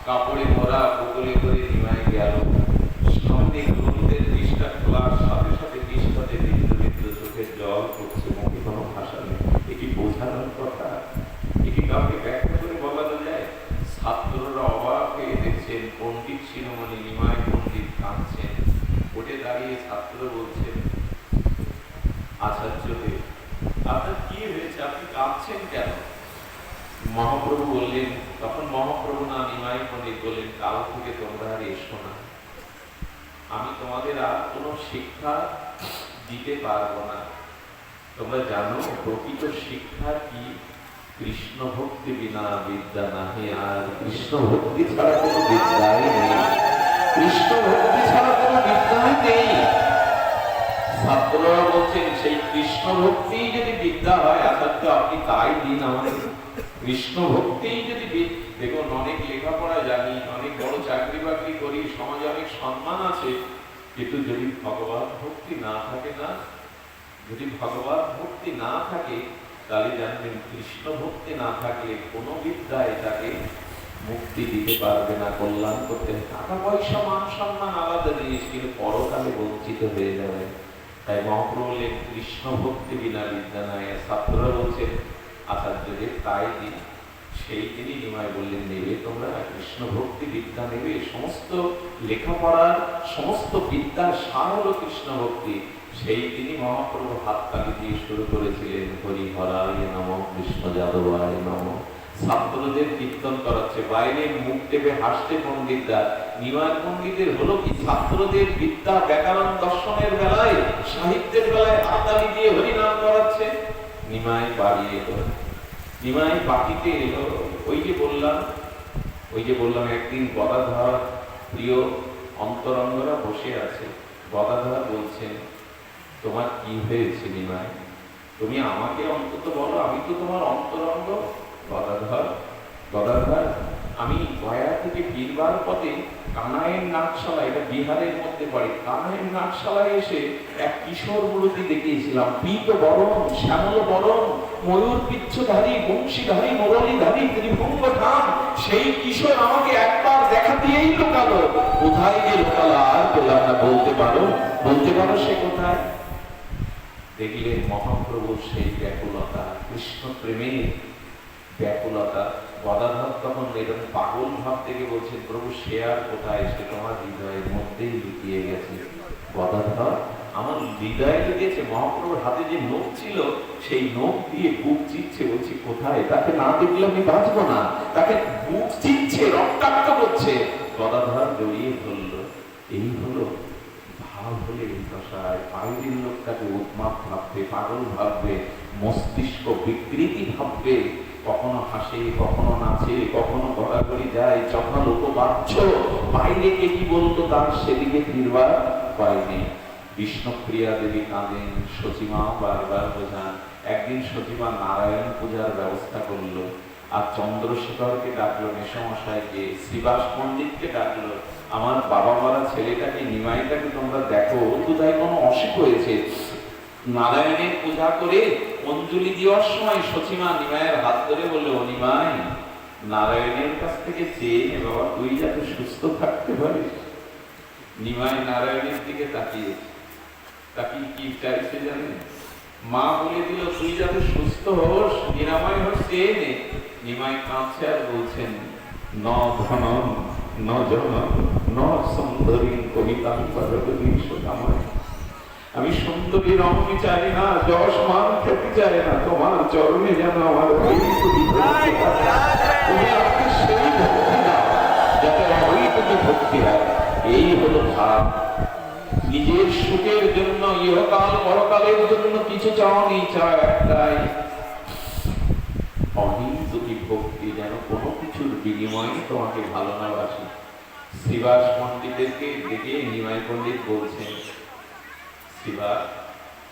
কাপড়ে ভরা বগলে করে নিমাই গেল। সামনে গুরুদের পৃষ্ঠা খোলার সাথে সাথে পৃষ্ঠাতে বিন্দু বিন্দু চোখের জল পড়ছে, মুখে কোনো ভাষা নেই। এটি বোঝানোর কথা, এটি কাউকে ব্যাখ্যা করে বলানো যায়? ছাত্ররা অবাক হয়ে দেখছেন, পণ্ডিত শিরোমণি নিমাই পণ্ডিত কাঁদছেন। উঠে দাঁড়িয়ে ছাত্র বলছেন, আচার্যদেব আপনার কি হয়েছে, আপনি কাঁদছেন কেন? মহাপ্রভু বললেন, তখন মহাপ্রভু না নিমাই পণ্ডিত বললেন, কাল থেকে তোমরা আর এসো না, আমি তোমাদের আর কোনো শিক্ষা দিতে পারবো না। তোমরা জানো প্রকৃত শিক্ষা কি? কৃষ্ণ ভক্তি বিনা বিদ্যা নাহি। আর কৃষ্ণ ভক্তি ছাড়া কোনো বিদ্যাই নেই, কৃষ্ণ ভক্তি ছাড়া কোনো বিদ্যাই নেই। ছাত্ররা বলছেন, সেই কৃষ্ণ ভক্তি যদি বিদ্যা হয়, আচার্য আপনি তাই দিন আমাদের। কৃষ্ণ ভক্তি যদি দেখুন, অনেক লেখাপড়া জানি, অনেক বড় চাকরি বাকরি করি, সমাজে অনেক সম্মান আছে, কিন্তু যদি ভগবত ভক্তি না থাকে না, যদি ভগবত ভক্তি না থাকে, তাহলে জানবেন কৃষ্ণ ভক্তি না থাকলে কোনো বিদ্যা এটাকে মুক্তি দিতে পারবে না, কল্যাণ করতে। টাকা পয়সা মান সম্মান আলাদা জিনিস, কিন্তু পরকালে বঞ্চিত হয়ে যাবে। তাই মহাপ্রভু বললেন কৃষ্ণ ভক্তি বিনা বিদ্যা নাই। ছাত্ররা বলছেন আচার্যদেব তাই দিন। সেই দিনই নিমাই বললেন নেবে তোমরা কৃষ্ণ ভক্তি বিদ্যা নেবে। সমস্ত লেখাপড়ার সমস্ত বিদ্যার সার হল কৃষ্ণ ভক্তি। সেই দিনই মহাপ্রভু হাততালি দিয়ে শুরু করেছিলেন হরি হরায় নম কৃষ্ণ যাদবায় নম। ছাত্রদের কীর্তন করাচ্ছে, বাইরে মুখ টেপে হাসছে পণ্ডিতরা। নিমাই পণ্ডিতের হলো কি ছাত্রদের বিদ্যা ব্যাকরণ দর্শনের বেলায় সাহিত্যের বেলায় হাততালি দিয়ে হরিনাম করাচ্ছে। নিমাই বাড়িয়ে এলো, নিমাই বাটিতে এলো। ওই যে বললাম একদিন গদাধর প্রিয় অন্তরঙ্গরা বসে আছে। গদাধর বলছেন তোমার কি হয়েছে নিমাই, তুমি আমাকে অন্তত বলো, আমি তো তোমার অন্তরঙ্গ। গদাধর আমি গয়া থেকে বীরবার পথে কানাইয়ের নাটশালা, এটা বিহারের মধ্যে পড়ে, কানাইয়ের নাটশালায় এসে এক কিশোর মূর্তি দেখিয়েছিলাম। পীত বরণ, শ্যামল বরণ, ময়ূর পিচ্ছধারী, বংশীধারী, মুরলীধারী, ত্রিভঙ্গ ধাম। সেই কিশোর আমাকে একবার দেখা দিয়েই লোকালো। কোথায় যে লোকালো আর বললাম না। বলতে পারো সে কোথায়? দেখলেন মহাপ্রভুর সেই ব্যাকুলতা, কৃষ্ণ প্রেমের ব্যাকুলতা। গদাধর তখন এরকম পাগল ভাব থেকে বলছেন প্রভু সে আর কোথায়, সে তোমার হৃদয়ের মধ্যেই লুকিয়ে গেছে। গদাধর আমার হৃদয়ে লুকিয়েছে। মহাপ্রভুর হাতে যে নখ ছিল সেই নখ দিয়ে বুক চিচ্ছে। বলছি কোথায়? তাকে না দেখলে আমি বাঁচবো না। তাকে বুক চিচ্ছে, রক্তাক্ত করছে। গদাধর জড়িয়ে ধরল। এই হলো ভাব হলে এই দশায় বাইরের লোকটাকে উন্মাদ ভাববে, পাগল ভাববে, মস্তিষ্ক বিকৃতি ভাববে। কখনো হাসে, কখনো নাচে, কখনো গড়াগড়ি যায়, যখন লোকবাচ্য বাইরে কে কি বলতো তার সেদিকে ফিরবার পায়নি। বিষ্ণুপ্রিয়া দেবী কাঁদেন, সচিমা বারবার বোঝান। একদিন সচিমা নারায়ণ পূজার ব্যবস্থা করলো, আর চন্দ্রশেখরকে ডাকলো, মেসমশাইকে, শ্রীবাস পণ্ডিতকে ডাকলো। আমার বাবা মারা ছেলেটাকে, নিমাইটাকে তোমরা দেখো, কোথায় কোনো অসুখ হয়েছে। নারায়ণের পূজা করে অঞ্জলি দেওয়ার সময় সচিমা নিমাইয়ের হাত ধরে বললো, ও নিমাই, নারায়ণের কাছ থেকে চেয়ে নে বাবা, তুই যাতে সুস্থ থাকতে পারিস। নিমাই নারায়ণের দিকে তাকিয়ে কি চাইছে জানেন? মা বলে দিল তুই যাতে সুস্থ হোস, নিরাময় হোস, চেয়ে নে। নিমাই কাঁদছে আর বলছেন, ন ধন ন জন ন সুন্দরী কবিতা আমি সুন্দরী রমণী চাই না, যশ মান খ্যাতি চাই না, তোমার চরণে যেন আমার তুমি আমাকে সেই ভক্তি দাও যাতে অবৈতকী ভক্তি হয়। এই হলো ভাব। নিজের সুখের জন্য, ইহকাল পরকালের জন্য কিছু চাওনি, চাও একটাই অহিংসী ভক্তি, যেন কোনো কিছুর বিনিময়ে তোমাকে ভালো না বাসি। শ্রীবাস পণ্ডিতদেরকে ডেকে নিমাই পণ্ডিত বলছেন, শ্রীবাস,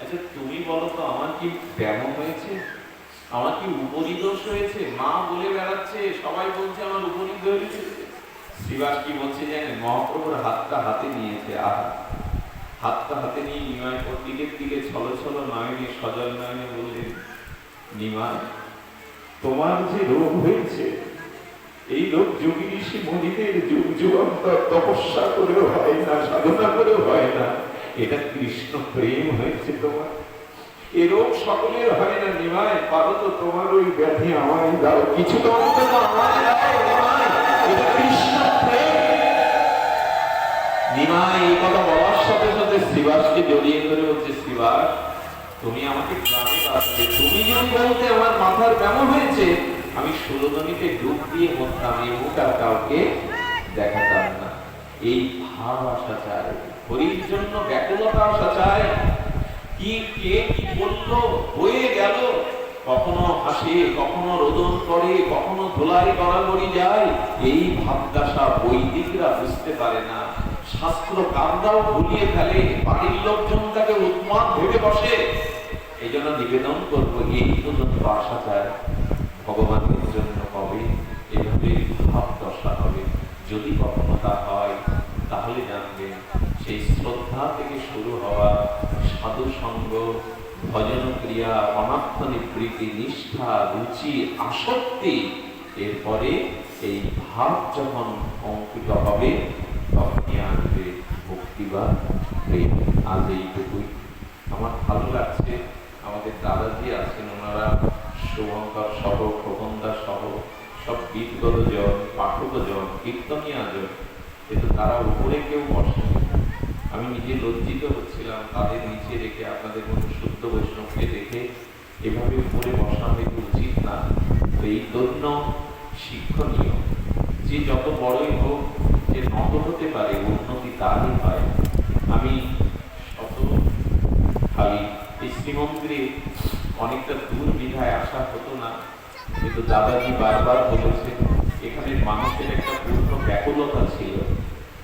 আচ্ছা তুমি বলো তো আমার কি ব্যায়াম হয়েছে, আমার কি উপরিদোষ হয়েছে? মা বলে বেড়াচ্ছে, সবাই বলছে আমার উপরিদ হয়েছে। শ্রীবাস কি বলছে জানেন? মহাপ্রভুর হাতটা হাতে নিয়েছে। আহা, হাতটা হাতে নিয়ে নিমাই পণ্ডিতের দিকে ছলো ছলো নয়নে, সজল নয়নে বললেন, নিমাই, তোমার যে রোগ হয়েছে, এই রোগ যোগী ঋষি মুনিদের যুগ যুগান্তর তপস্যা করেও হয় না, সাধনা করেও হয় না। এটা কৃষ্ণ প্রেম হয়েছে তোমার। এ রোগ সকলের হয় না নিমাই, পারো তো তোমার ওই ব্যাধি আমায় দাও, কিছু তো অন্তত আমায় দাও নিমাই, এটা কৃষ্ণ প্রেম। নিমাই এই কথা বলার সাথে সাথে শ্রীবাসকে জড়িয়ে ধরে বলছে, শ্রীবাস, তুমি আমাকে গ্রামে বাঁচবে। তুমি যদি বলতে আমার মাথার ব্যামো হয়েছে, আমি সুরধনীতে ডুব দিয়ে মরতাম, এই মুখ আর কাউকে দেখাতাম না। এই ভাব আসা চায়, হরির জন্য ব্যাকুলতা আসা চায়। কি কে কি বললো, হয়ে গেল। কখনো হাসে, কখনো রোদন করে, কখনো ধোলাই গড়াগড়ি যায়। এই ভাবদাসা বৈদিকরা বুঝতে পারে না, শাস্ত্র কাররাও ভুলিয়ে ফেলে, বাড়ির লোকজন তাকে উন্মাদ ভেবে বসে। এই জন্য নিবেদন করবো, এই পর্যন্ত আসা যায় ভগবানের জন্য কবে এভাবে ভাব দশা হবে। যদি কখনো তা হয় তাহলে জানবেন সেই শ্রদ্ধা থেকে শুরু হওয়া সাধু সঙ্গ, ভজন ক্রিয়া, অনাত্ম নিবৃত্তি, নিষ্ঠা, রুচি, আসক্তি, এরপরে এই ভাব যখন অঙ্কিত হবে তখনই আসবে ভক্তি বা প্রেম। আজ এইটুকুই। আমার ভালো লাগছে আমাদের দাদাজি আছেন, ওনারা শুভঙ্কর সহ, খোকনদা সহ সব গীতগত জন, পাঠক জন, কীর্তনিয়া জন, কিন্তু তারা উপরে কেউ বসেন। আমি নিজে লজ্জিত হচ্ছিলাম তাদের নিচে রেখে, আপনাদের মতো শুদ্ধ বৈষ্ণবকে দেখে এভাবে উপরে বসা হয়তো উচিত না। তো এই দৈন্য শিক্ষণীয়, যে যত বড়ই হোক, যে নত হতে পারে উন্নতি তারই হয়। আমি শত খালি এই শ্রীমন্দিরে অনেকটা দূর বিধায় আসা হতো না, কিন্তু দাদাজি বারবার বলেছেন এখানে মানুষের একটা পূর্ণ ব্যাকুলতা ছিল।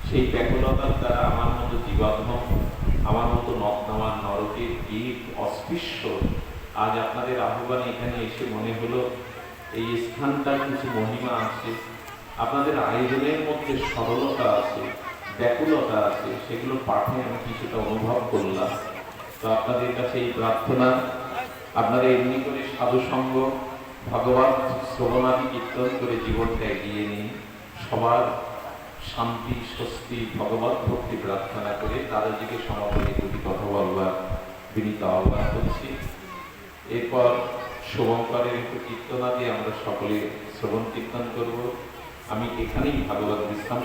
সেই ব্যাকুলতার দ্বারা আমার মতো জীবাত্ম, আমার মতো নর নরকের বীর অস্পৃশ্য, আজ আপনাদের আহ্বানে এখানে এসে মনে হলো এই স্থানটার কিছু মহিমা আছে, আপনাদের আয়োজনের মধ্যে সরলতা আছে, ব্যাকুলতা আছে, সেগুলো পাঠে আমি কিছুটা অনুভব করলাম। তো আপনাদের কাছে এই প্রার্থনা, আপনারা এমনি করে সাধুসঙ্গ, ভগবত শ্রবণাদি কীর্তন করে জীবনটা এগিয়ে নিন। সবার শান্তি, স্বস্তি, ভগবত ভক্তি প্রার্থনা করে দাদাজিকে সমাপনী দুটি কথা বলবার বিনীত আহ্বান করছি। এরপর শুভঙ্করের একটু কীর্তনাদি আমরা সকলে শ্রবণ কীর্তন করব। আমি এখানেই ভাগবত বিশ্রাম